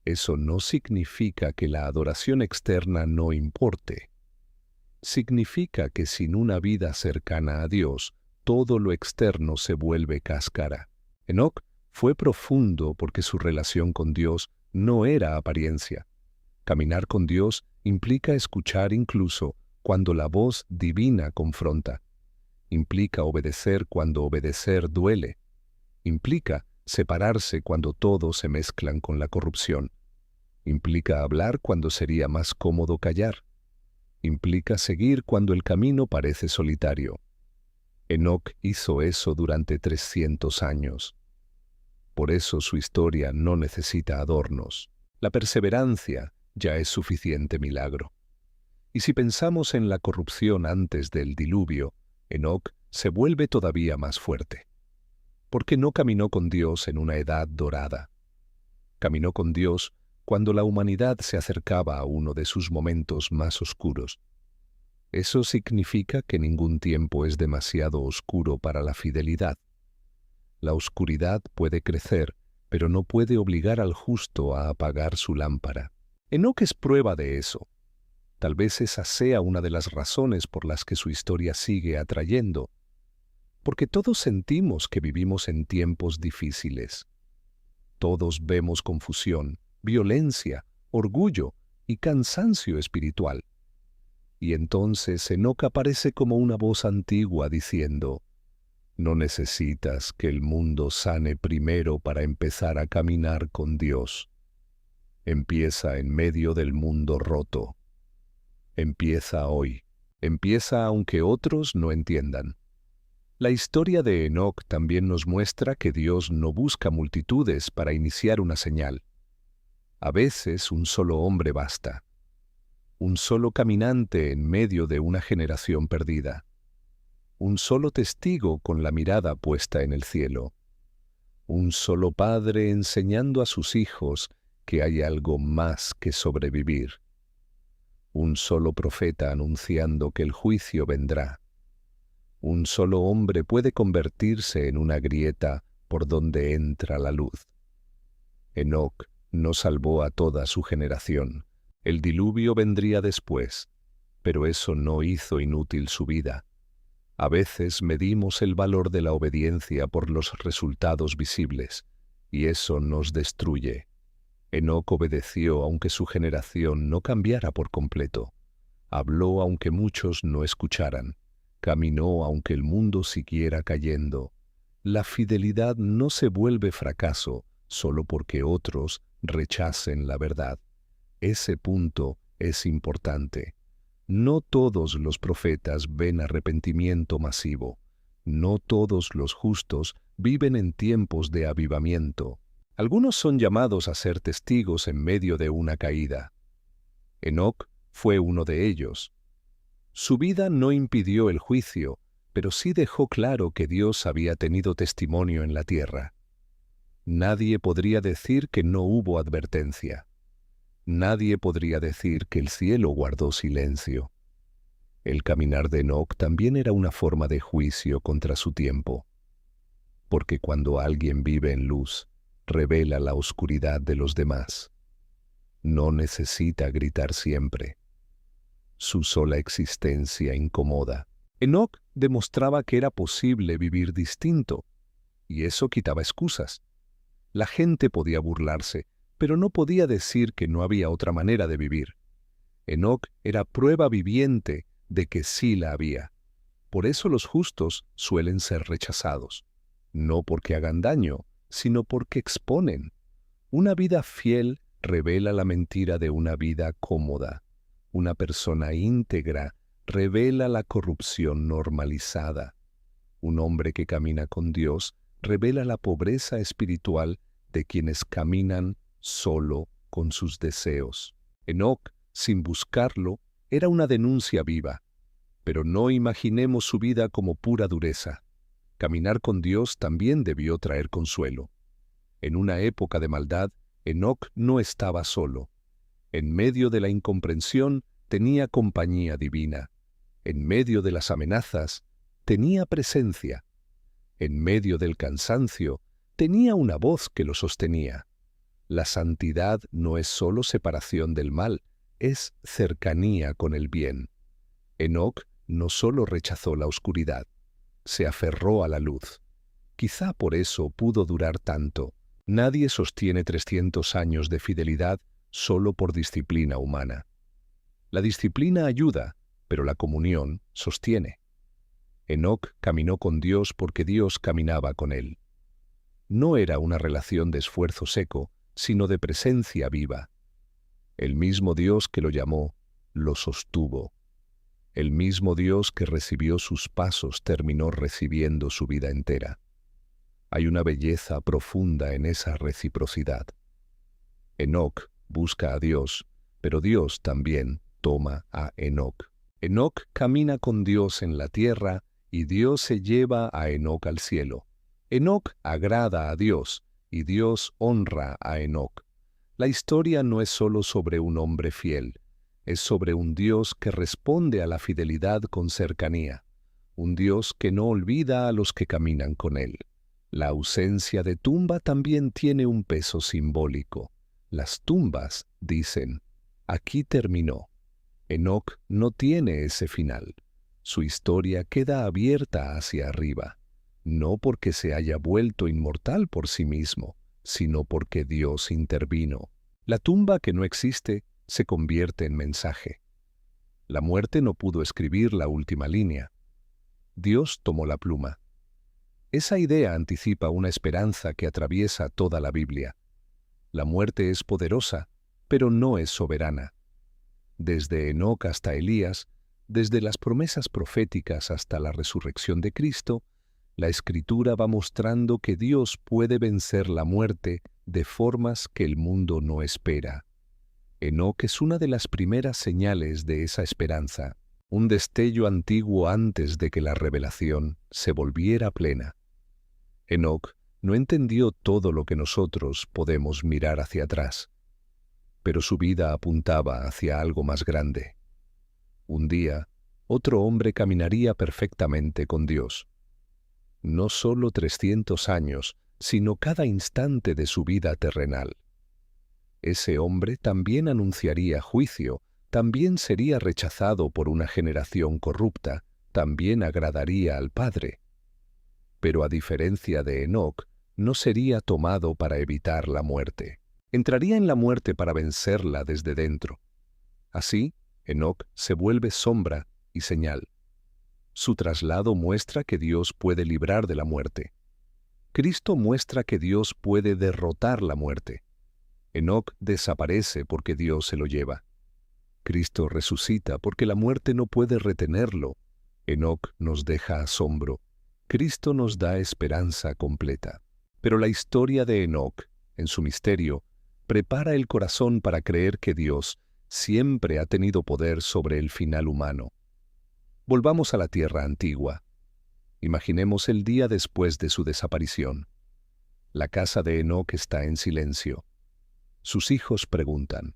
Eso no significa que la adoración externa no importe. Significa que sin una vida cercana a Dios, todo lo externo se vuelve cáscara. Enoc fue profundo porque su relación con Dios no era apariencia. Caminar con Dios implica escuchar incluso cuando la voz divina confronta. Implica obedecer cuando obedecer duele. Implica separarse cuando todos se mezclan con la corrupción. Implica hablar cuando sería más cómodo callar. Implica seguir cuando el camino parece solitario. Enoc hizo eso durante 300 años. Por eso su historia no necesita adornos. La perseverancia ya es suficiente milagro. Y si pensamos en la corrupción antes del diluvio, Enoc se vuelve todavía más fuerte. Porque no caminó con Dios en una edad dorada. Caminó con Dios cuando la humanidad se acercaba a uno de sus momentos más oscuros. Eso significa que ningún tiempo es demasiado oscuro para la fidelidad. La oscuridad puede crecer, pero no puede obligar al justo a apagar su lámpara. Enoc es prueba de eso. Tal vez esa sea una de las razones por las que su historia sigue atrayendo. Porque todos sentimos que vivimos en tiempos difíciles. Todos vemos confusión, violencia, orgullo y cansancio espiritual. Y entonces Enoc aparece como una voz antigua diciendo: no necesitas que el mundo sane primero para empezar a caminar con Dios. Empieza en medio del mundo roto. Empieza hoy. Empieza aunque otros no entiendan. La historia de Enoc también nos muestra que Dios no busca multitudes para iniciar una señal. A veces un solo hombre basta. Un solo caminante en medio de una generación perdida. Un solo testigo con la mirada puesta en el cielo. Un solo padre enseñando a sus hijos que hay algo más que sobrevivir. Un solo profeta anunciando que el juicio vendrá. Un solo hombre puede convertirse en una grieta por donde entra la luz. Enoc no salvó a toda su generación. El diluvio vendría después, pero eso no hizo inútil su vida. A veces medimos el valor de la obediencia por los resultados visibles, y eso nos destruye. Enoc obedeció aunque su generación no cambiara por completo. Habló aunque muchos no escucharan. Caminó aunque el mundo siguiera cayendo. La fidelidad no se vuelve fracaso solo porque otros rechacen la verdad. Ese punto es importante. No todos los profetas ven arrepentimiento masivo. No todos los justos viven en tiempos de avivamiento. Algunos son llamados a ser testigos en medio de una caída. Enoc fue uno de ellos. Su vida no impidió el juicio, pero sí dejó claro que Dios había tenido testimonio en la tierra. Nadie podría decir que no hubo advertencia. Nadie podría decir que el cielo guardó silencio. El caminar de Enoc también era una forma de juicio contra su tiempo. Porque cuando alguien vive en luz, revela la oscuridad de los demás. No necesita gritar siempre. Su sola existencia incomoda. Enoc demostraba que era posible vivir distinto, y eso quitaba excusas. La gente podía burlarse, pero no podía decir que no había otra manera de vivir. Enoc era prueba viviente de que sí la había. Por eso los justos suelen ser rechazados, no porque hagan daño, sino porque exponen. Una vida fiel revela la mentira de una vida cómoda. Una persona íntegra revela la corrupción normalizada. Un hombre que camina con Dios revela la pobreza espiritual de quienes caminan solo con sus deseos. Enoc, sin buscarlo, era una denuncia viva. Pero no imaginemos su vida como pura dureza. Caminar con Dios también debió traer consuelo. En una época de maldad, Enoc no estaba solo. En medio de la incomprensión, tenía compañía divina. En medio de las amenazas, tenía presencia. En medio del cansancio, tenía una voz que lo sostenía. La santidad no es solo separación del mal, es cercanía con el bien. Enoc no solo rechazó la oscuridad, se aferró a la luz. Quizá por eso pudo durar tanto. Nadie sostiene 300 años de fidelidad solo por disciplina humana. La disciplina ayuda, pero la comunión sostiene. Enoc caminó con Dios porque Dios caminaba con él. No era una relación de esfuerzo seco, sino de presencia viva. El mismo Dios que lo llamó, lo sostuvo. El mismo Dios que recibió sus pasos terminó recibiendo su vida entera. Hay una belleza profunda en esa reciprocidad. Enoc busca a Dios, pero Dios también toma a Enoc. Enoc camina con Dios en la tierra y Dios se lleva a Enoc al cielo. Enoc agrada a Dios y Dios honra a Enoc. La historia no es solo sobre un hombre fiel, es sobre un Dios que responde a la fidelidad con cercanía, un Dios que no olvida a los que caminan con él. La ausencia de tumba también tiene un peso simbólico. Las tumbas dicen, aquí terminó. Enoc no tiene ese final. Su historia queda abierta hacia arriba, no porque se haya vuelto inmortal por sí mismo, sino porque Dios intervino. La tumba que no existe se convierte en mensaje. La muerte no pudo escribir la última línea. Dios tomó la pluma. Esa idea anticipa una esperanza que atraviesa toda la Biblia. La muerte es poderosa, pero no es soberana. Desde Enoc hasta Elías, desde las promesas proféticas hasta la resurrección de Cristo, la Escritura va mostrando que Dios puede vencer la muerte de formas que el mundo no espera. Enoc es una de las primeras señales de esa esperanza, un destello antiguo antes de que la revelación se volviera plena. Enoc no entendió todo lo que nosotros podemos mirar hacia atrás, pero su vida apuntaba hacia algo más grande. Un día, otro hombre caminaría perfectamente con Dios. No solo 300 años, sino cada instante de su vida terrenal. Ese hombre también anunciaría juicio, también sería rechazado por una generación corrupta, también agradaría al Padre. Pero a diferencia de Enoc, no sería tomado para evitar la muerte. Entraría en la muerte para vencerla desde dentro. Así, Enoc se vuelve sombra y señal. Su traslado muestra que Dios puede librar de la muerte. Cristo muestra que Dios puede derrotar la muerte. Enoc desaparece porque Dios se lo lleva. Cristo resucita porque la muerte no puede retenerlo. Enoc nos deja asombro. Cristo nos da esperanza completa. Pero la historia de Enoc, en su misterio, prepara el corazón para creer que Dios siempre ha tenido poder sobre el final humano. Volvamos a la tierra antigua. Imaginemos el día después de su desaparición. La casa de Enoc está en silencio. Sus hijos preguntan.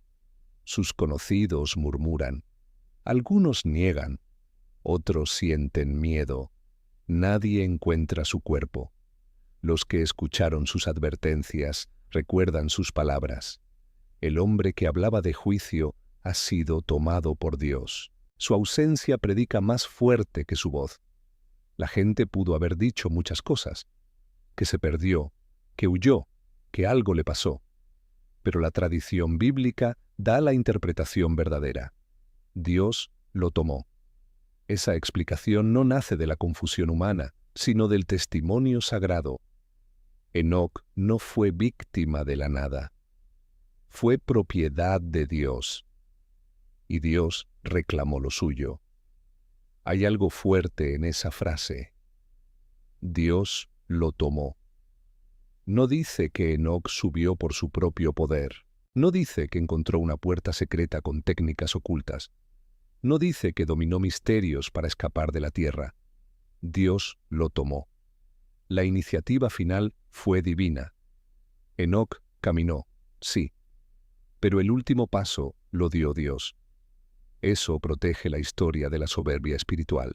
Sus conocidos murmuran. Algunos niegan. Otros sienten miedo. Nadie encuentra su cuerpo. Los que escucharon sus advertencias recuerdan sus palabras. El hombre que hablaba de juicio ha sido tomado por Dios. Su ausencia predica más fuerte que su voz. La gente pudo haber dicho muchas cosas, que se perdió, que huyó, que algo le pasó. Pero la tradición bíblica da la interpretación verdadera. Dios lo tomó. Esa explicación no nace de la confusión humana, sino del testimonio sagrado. Enoc no fue víctima de la nada. Fue propiedad de Dios. Y Dios reclamó lo suyo. Hay algo fuerte en esa frase. Dios lo tomó. No dice que Enoc subió por su propio poder. No dice que encontró una puerta secreta con técnicas ocultas. No dice que dominó misterios para escapar de la tierra. Dios lo tomó. La iniciativa final fue divina. Enoc caminó, sí, pero el último paso lo dio Dios. Eso protege la historia de la soberbia espiritual.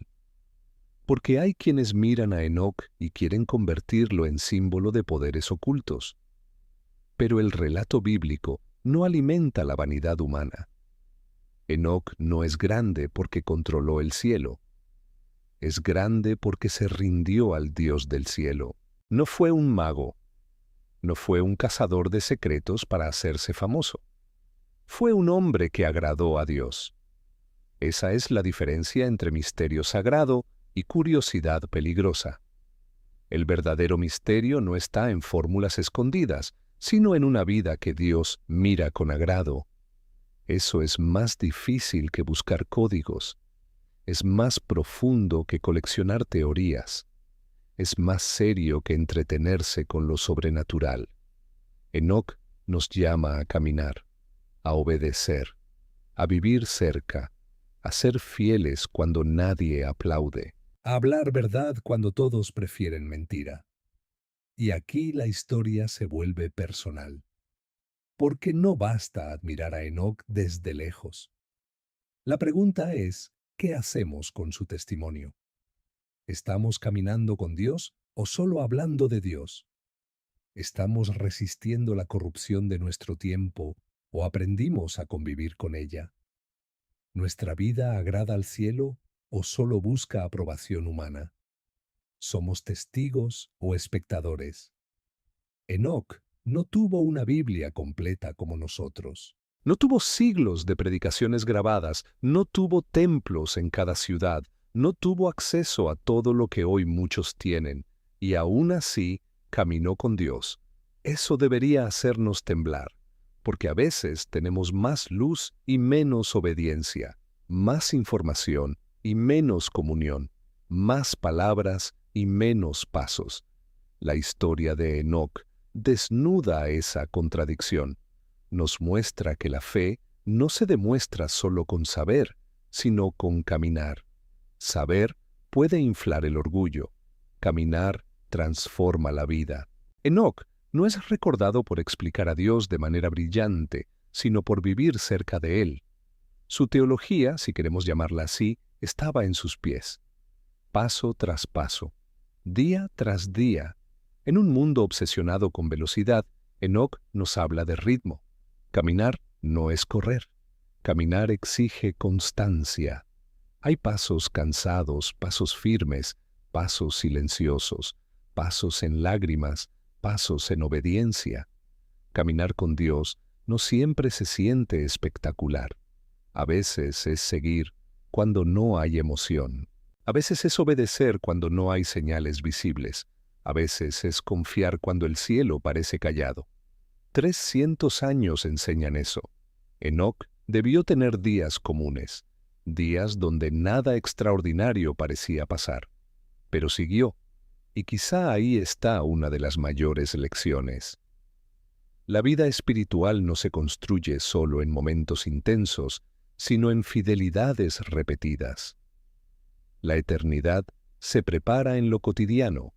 Porque hay quienes miran a Enoc y quieren convertirlo en símbolo de poderes ocultos. Pero el relato bíblico no alimenta la vanidad humana. Enoc no es grande porque controló el cielo. Es grande porque se rindió al Dios del cielo. No fue un mago. No fue un cazador de secretos para hacerse famoso. Fue un hombre que agradó a Dios. Esa es la diferencia entre misterio sagrado y curiosidad peligrosa. El verdadero misterio no está en fórmulas escondidas, sino en una vida que Dios mira con agrado. Eso es más difícil que buscar códigos. Es más profundo que coleccionar teorías. Es más serio que entretenerse con lo sobrenatural. Enoc nos llama a caminar, a obedecer, a vivir cerca, a ser fieles cuando nadie aplaude, a hablar verdad cuando todos prefieren mentira. Y aquí la historia se vuelve personal. Porque no basta admirar a Enoc desde lejos. La pregunta es, ¿qué hacemos con su testimonio? ¿Estamos caminando con Dios o solo hablando de Dios? ¿Estamos resistiendo la corrupción de nuestro tiempo o aprendimos a convivir con ella? ¿Nuestra vida agrada al cielo o solo busca aprobación humana? ¿Somos testigos o espectadores? Enoc no tuvo una Biblia completa como nosotros. No tuvo siglos de predicaciones grabadas, no tuvo templos en cada ciudad, no tuvo acceso a todo lo que hoy muchos tienen, y aún así caminó con Dios. Eso debería hacernos temblar, porque a veces tenemos más luz y menos obediencia, más información y menos comunión, más palabras y menos pasos. La historia de Enoc desnuda esa contradicción. Nos muestra que la fe no se demuestra solo con saber, sino con caminar. Saber puede inflar el orgullo. Caminar transforma la vida. Enoc no es recordado por explicar a Dios de manera brillante, sino por vivir cerca de Él. Su teología, si queremos llamarla así, estaba en sus pies. Paso tras paso, día tras día. En un mundo obsesionado con velocidad, Enoc nos habla de ritmo. Caminar no es correr. Caminar exige constancia. Hay pasos cansados, pasos firmes, pasos silenciosos, pasos en lágrimas, pasos en obediencia. Caminar con Dios no siempre se siente espectacular. A veces es seguir cuando no hay emoción. A veces es obedecer cuando no hay señales visibles. A veces es confiar cuando el cielo parece callado. 300 años enseñan eso. Enoc debió tener días comunes, días donde nada extraordinario parecía pasar. Pero siguió, y quizá ahí está una de las mayores lecciones. La vida espiritual no se construye solo en momentos intensos, sino en fidelidades repetidas. La eternidad se prepara en lo cotidiano.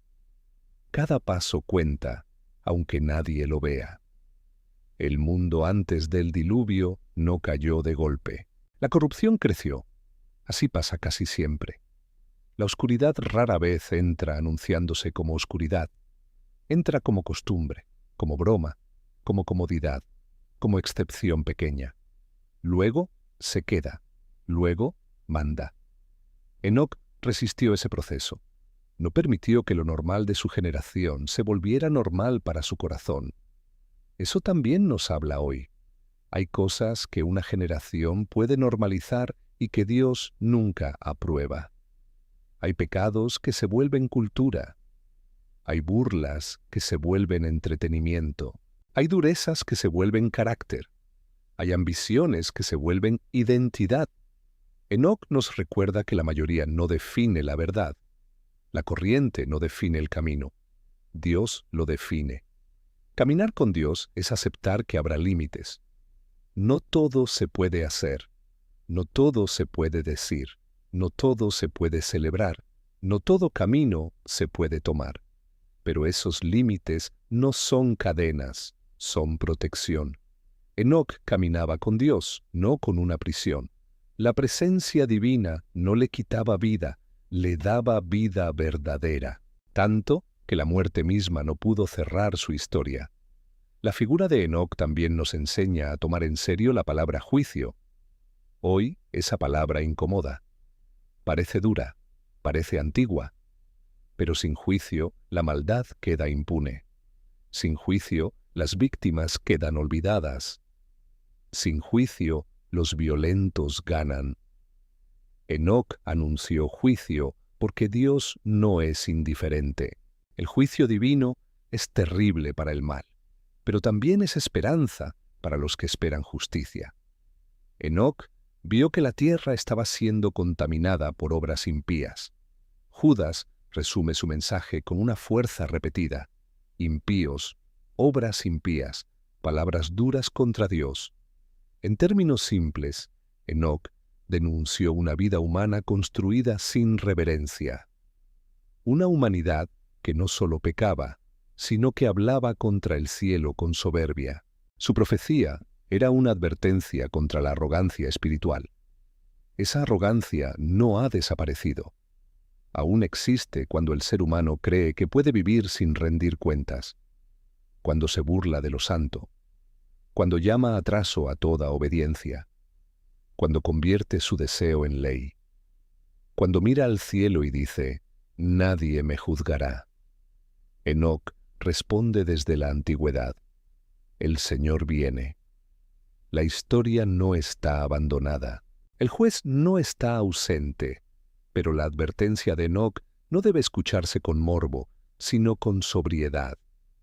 Cada paso cuenta, aunque nadie lo vea. El mundo antes del diluvio no cayó de golpe. La corrupción creció. Así pasa casi siempre. La oscuridad rara vez entra anunciándose como oscuridad. Entra como costumbre, como broma, como comodidad, como excepción pequeña. Luego se queda. Luego manda. Enoc resistió ese proceso. No permitió que lo normal de su generación se volviera normal para su corazón. Eso también nos habla hoy. Hay cosas que una generación puede normalizar y que Dios nunca aprueba. Hay pecados que se vuelven cultura. Hay burlas que se vuelven entretenimiento. Hay durezas que se vuelven carácter. Hay ambiciones que se vuelven identidad. Enoc nos recuerda que la mayoría no define la verdad. La corriente no define el camino. Dios lo define. Caminar con Dios es aceptar que habrá límites. No todo se puede hacer. No todo se puede decir. No todo se puede celebrar. No todo camino se puede tomar. Pero esos límites no son cadenas, son protección. Enoc caminaba con Dios, no con una prisión. La presencia divina no le quitaba vida, le daba vida verdadera, tanto que la muerte misma no pudo cerrar su historia. La figura de Enoc también nos enseña a tomar en serio la palabra juicio. Hoy esa palabra incomoda. Parece dura, parece antigua, pero sin juicio la maldad queda impune. Sin juicio las víctimas quedan olvidadas. Sin juicio los violentos ganan. Enoc anunció juicio porque Dios no es indiferente. El juicio divino es terrible para el mal, pero también es esperanza para los que esperan justicia. Enoc vio que la tierra estaba siendo contaminada por obras impías. Judas resume su mensaje con una fuerza repetida: impíos, obras impías, palabras duras contra Dios. En términos simples, Enoc denunció una vida humana construida sin reverencia. Una humanidad que no solo pecaba, sino que hablaba contra el cielo con soberbia. Su profecía era una advertencia contra la arrogancia espiritual. Esa arrogancia no ha desaparecido. Aún existe cuando el ser humano cree que puede vivir sin rendir cuentas, cuando se burla de lo santo, cuando llama atraso a toda obediencia, cuando convierte su deseo en ley, cuando mira al cielo y dice: «Nadie me juzgará». Enoc responde desde la antigüedad: «El Señor viene». La historia no está abandonada. El juez no está ausente, pero la advertencia de Enoc no debe escucharse con morbo, sino con sobriedad.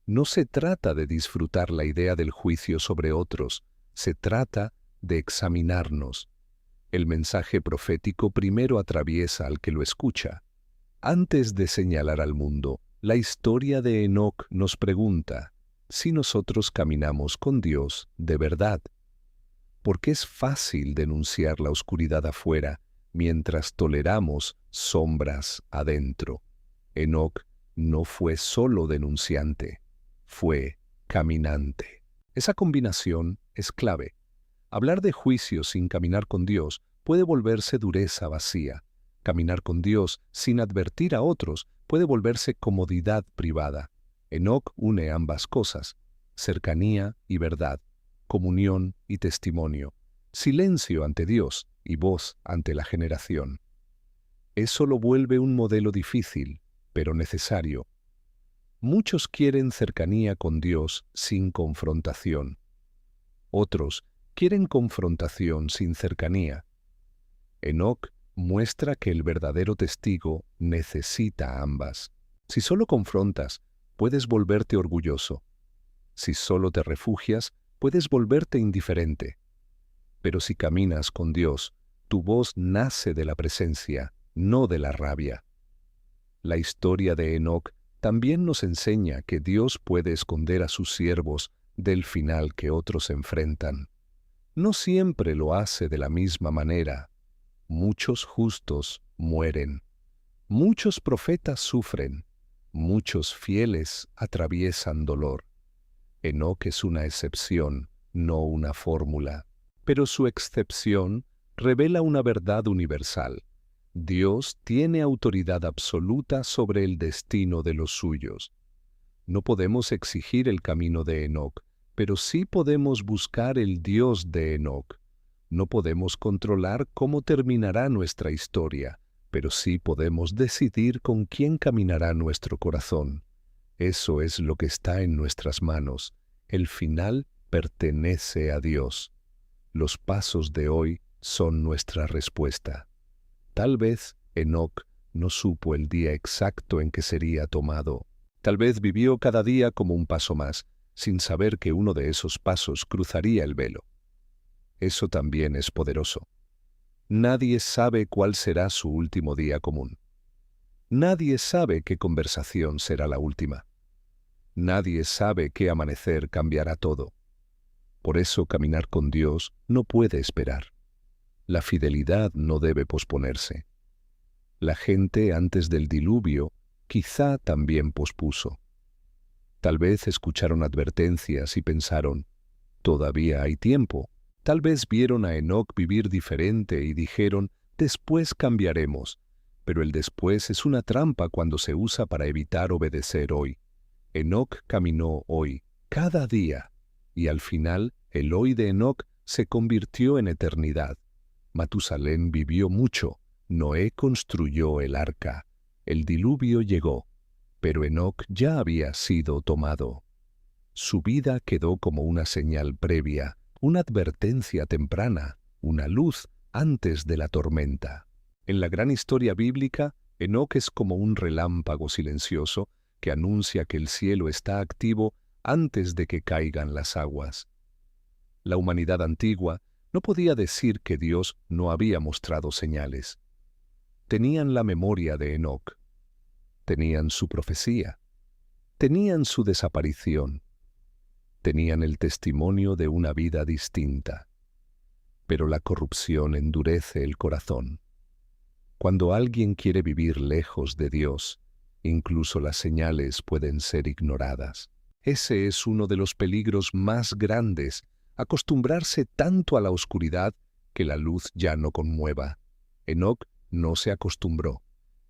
No se trata de disfrutar la idea del juicio sobre otros, se trata de examinarnos. El mensaje profético primero atraviesa al que lo escucha. Antes de señalar al mundo, la historia de Enoc nos pregunta si nosotros caminamos con Dios de verdad. Porque es fácil denunciar la oscuridad afuera mientras toleramos sombras adentro. Enoc no fue solo denunciante, fue caminante. Esa combinación es clave. Hablar de juicio sin caminar con Dios puede volverse dureza vacía. Caminar con Dios sin advertir a otros puede volverse comodidad privada. Enoc une ambas cosas: cercanía y verdad, comunión y testimonio, silencio ante Dios y voz ante la generación. Eso lo vuelve un modelo difícil, pero necesario. Muchos quieren cercanía con Dios sin confrontación. Otros quieren confrontación sin cercanía. Enoc muestra que el verdadero testigo necesita ambas. Si solo confrontas, puedes volverte orgulloso. Si solo te refugias, puedes volverte indiferente. Pero si caminas con Dios, tu voz nace de la presencia, no de la rabia. La historia de Enoc también nos enseña que Dios puede esconder a sus siervos del final que otros enfrentan. No siempre lo hace de la misma manera. Muchos justos mueren. Muchos profetas sufren. Muchos fieles atraviesan dolor. Enoc es una excepción, no una fórmula. Pero su excepción revela una verdad universal. Dios tiene autoridad absoluta sobre el destino de los suyos. No podemos exigir el camino de Enoc, pero sí podemos buscar el Dios de Enoc. No podemos controlar cómo terminará nuestra historia, pero sí podemos decidir con quién caminará nuestro corazón. Eso es lo que está en nuestras manos. El final pertenece a Dios. Los pasos de hoy son nuestra respuesta. Tal vez Enoc no supo el día exacto en que sería tomado. Tal vez vivió cada día como un paso más, sin saber que uno de esos pasos cruzaría el velo. Eso también es poderoso. Nadie sabe cuál será su último día común. Nadie sabe qué conversación será la última. Nadie sabe qué amanecer cambiará todo. Por eso caminar con Dios no puede esperar. La fidelidad no debe posponerse. La gente antes del diluvio quizá también pospuso. Tal vez escucharon advertencias y pensaron, todavía hay tiempo. Tal vez vieron a Enoc vivir diferente y dijeron, después cambiaremos. Pero el después es una trampa cuando se usa para evitar obedecer hoy. Enoc caminó hoy, cada día, y al final el hoy de Enoc se convirtió en eternidad. Matusalén vivió mucho, Noé construyó el arca, el diluvio llegó, pero Enoc ya había sido tomado. Su vida quedó como una señal previa, una advertencia temprana, una luz antes de la tormenta. En la gran historia bíblica, Enoc es como un relámpago silencioso que anuncia que el cielo está activo antes de que caigan las aguas. La humanidad antigua no podía decir que Dios no había mostrado señales. Tenían la memoria de Enoc, tenían su profecía, tenían su desaparición, tenían el testimonio de una vida distinta. Pero la corrupción endurece el corazón. Cuando alguien quiere vivir lejos de Dios, incluso las señales pueden ser ignoradas. Ese es uno de los peligros más grandes, acostumbrarse tanto a la oscuridad que la luz ya no conmueva. Enoc no se acostumbró.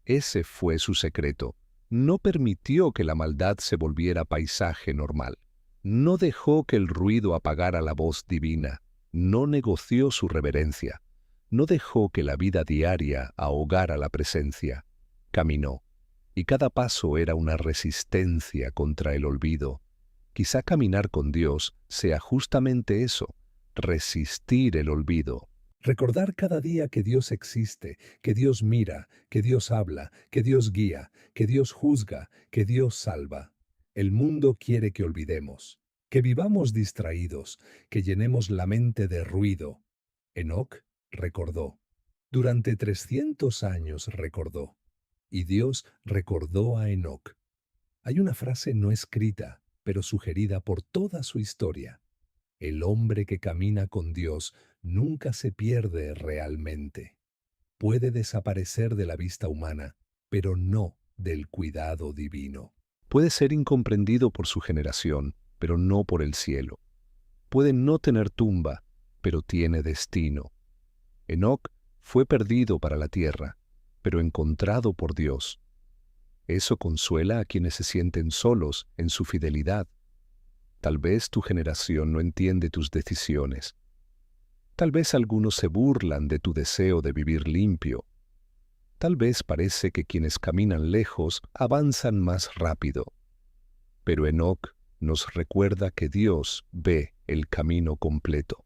Ese fue su secreto. No permitió que la maldad se volviera paisaje normal. No dejó que el ruido apagara la voz divina. No negoció su reverencia. No dejó que la vida diaria ahogara la presencia. Caminó, y cada paso era una resistencia contra el olvido. Quizá caminar con Dios sea justamente eso, resistir el olvido. Recordar cada día que Dios existe, que Dios mira, que Dios habla, que Dios guía, que Dios juzga, que Dios salva. El mundo quiere que olvidemos, que vivamos distraídos, que llenemos la mente de ruido. Enoc recordó. Durante 300 años recordó. Y Dios recordó a Enoc. Hay una frase no escrita, pero sugerida por toda su historia. El hombre que camina con Dios nunca se pierde realmente. Puede desaparecer de la vista humana, pero no del cuidado divino. Puede ser incomprendido por su generación, pero no por el cielo. Puede no tener tumba, pero tiene destino. Enoc fue perdido para la tierra, pero encontrado por Dios. Eso consuela a quienes se sienten solos en su fidelidad. Tal vez tu generación no entiende tus decisiones. Tal vez algunos se burlan de tu deseo de vivir limpio. Tal vez parece que quienes caminan lejos avanzan más rápido. Pero Enoc nos recuerda que Dios ve el camino completo.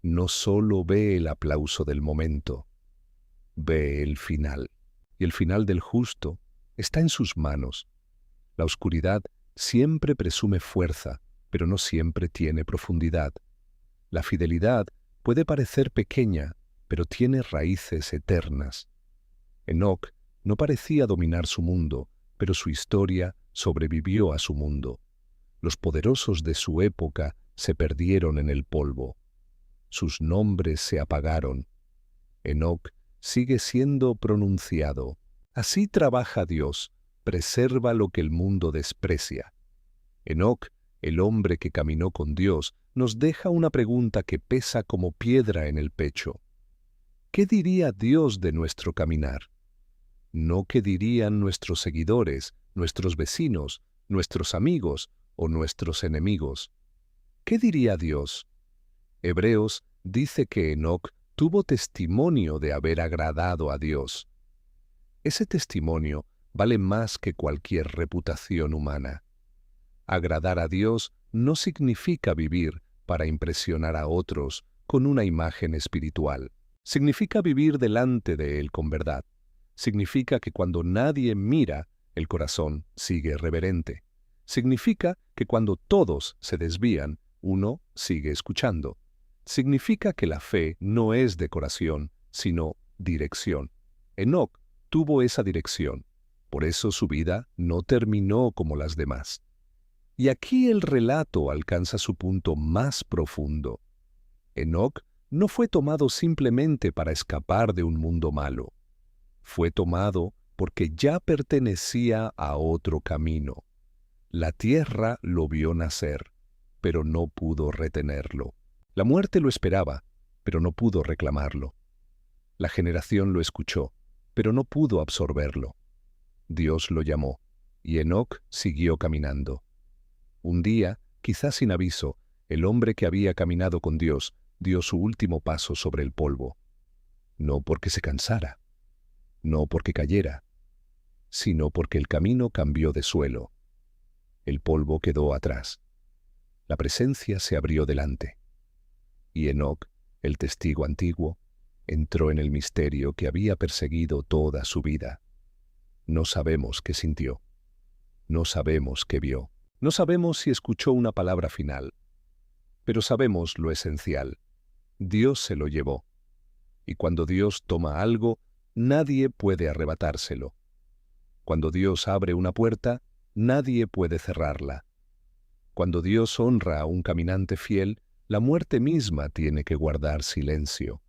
No solo ve el aplauso del momento, ve el final. Y el final del justo está en sus manos. La oscuridad siempre presume fuerza, pero no siempre tiene profundidad. La fidelidad puede parecer pequeña, pero tiene raíces eternas. Enoc no parecía dominar su mundo, pero su historia sobrevivió a su mundo. Los poderosos de su época se perdieron en el polvo. Sus nombres se apagaron. Enoc sigue siendo pronunciado. Así trabaja Dios, preserva lo que el mundo desprecia. Enoc, el hombre que caminó con Dios, nos deja una pregunta que pesa como piedra en el pecho. ¿Qué diría Dios de nuestro caminar? No qué dirían nuestros seguidores, nuestros vecinos, nuestros amigos o nuestros enemigos. ¿Qué diría Dios? Hebreos dice que Enoc tuvo testimonio de haber agradado a Dios. Ese testimonio vale más que cualquier reputación humana. Agradar a Dios no significa vivir para impresionar a otros con una imagen espiritual. Significa vivir delante de Él con verdad. Significa que cuando nadie mira, el corazón sigue reverente. Significa que cuando todos se desvían, uno sigue escuchando. Significa que la fe no es decoración, sino dirección. Enoc tuvo esa dirección. Por eso su vida no terminó como las demás. Y aquí el relato alcanza su punto más profundo. Enoc no fue tomado simplemente para escapar de un mundo malo. Fue tomado porque ya pertenecía a otro camino. La tierra lo vio nacer, pero no pudo retenerlo. La muerte lo esperaba, pero no pudo reclamarlo. La generación lo escuchó, pero no pudo absorberlo. Dios lo llamó, y Enoc siguió caminando. Un día, quizás sin aviso, el hombre que había caminado con Dios dio su último paso sobre el polvo. No porque se cansara, no porque cayera, sino porque el camino cambió de suelo. El polvo quedó atrás. La presencia se abrió delante. Y Enoc, el testigo antiguo, entró en el misterio que había perseguido toda su vida. No sabemos qué sintió. No sabemos qué vio. No sabemos si escuchó una palabra final. Pero sabemos lo esencial. Dios se lo llevó. Y cuando Dios toma algo, nadie puede arrebatárselo. Cuando Dios abre una puerta, nadie puede cerrarla. Cuando Dios honra a un caminante fiel, la muerte misma tiene que guardar silencio.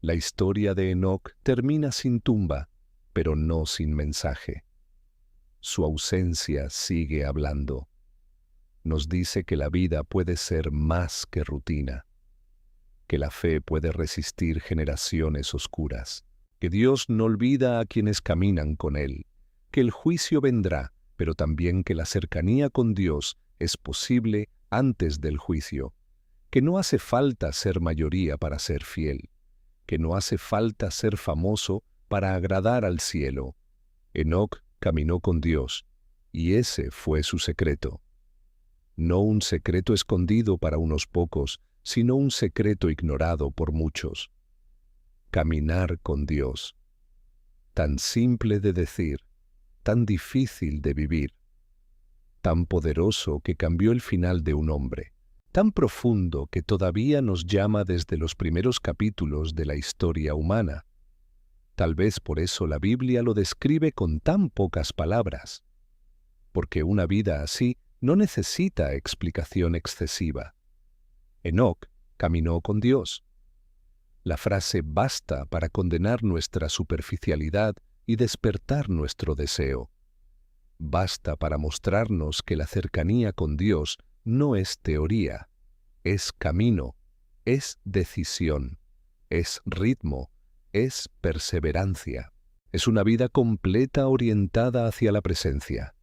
La historia de Enoc termina sin tumba, pero no sin mensaje. Su ausencia sigue hablando. Nos dice que la vida puede ser más que rutina, que la fe puede resistir generaciones oscuras, que Dios no olvida a quienes caminan con Él, que el juicio vendrá, pero también que la cercanía con Dios es posible antes del juicio, que no hace falta ser mayoría para ser fiel, que no hace falta ser famoso para agradar al cielo. Enoc caminó con Dios, y ese fue su secreto. No un secreto escondido para unos pocos, sino un secreto ignorado por muchos. Caminar con Dios. Tan simple de decir, tan difícil de vivir, tan poderoso que cambió el final de un hombre, tan profundo que todavía nos llama desde los primeros capítulos de la historia humana. Tal vez por eso la Biblia lo describe con tan pocas palabras, porque una vida así no necesita explicación excesiva. Enoc caminó con Dios. La frase basta para condenar nuestra superficialidad y despertar nuestro deseo. Basta para mostrarnos que la cercanía con Dios no es teoría, es camino, es decisión, es ritmo, es perseverancia. Es una vida completa orientada hacia la presencia.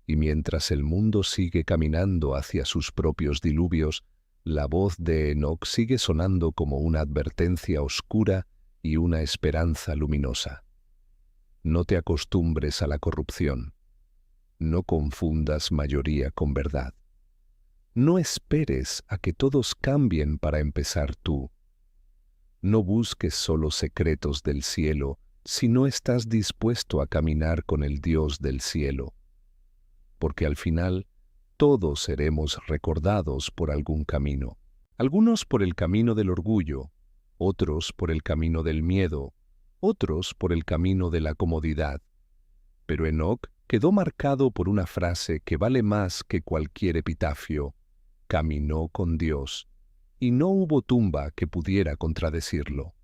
Y mientras el mundo sigue caminando hacia sus propios diluvios, la voz de Enoc sigue sonando como una advertencia oscura y una esperanza luminosa. No te acostumbres a la corrupción. No confundas mayoría con verdad. No esperes a que todos cambien para empezar tú. No busques solo secretos del cielo si no estás dispuesto a caminar con el Dios del cielo. Porque al final, todos seremos recordados por algún camino. Algunos por el camino del orgullo, otros por el camino del miedo, otros por el camino de la comodidad. Pero Enoc quedó marcado por una frase que vale más que cualquier epitafio: caminó con Dios, y no hubo tumba que pudiera contradecirlo.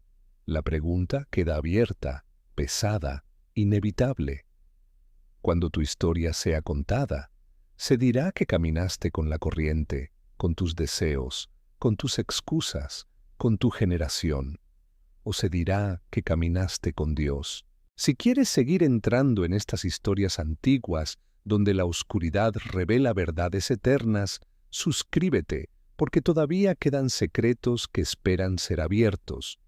La pregunta queda abierta, pesada, inevitable. Cuando tu historia sea contada, se dirá que caminaste con la corriente, con tus deseos, con tus excusas, con tu generación, o se dirá que caminaste con Dios. Si quieres seguir entrando en estas historias antiguas, donde la oscuridad revela verdades eternas, suscríbete, porque todavía quedan secretos que esperan ser abiertos,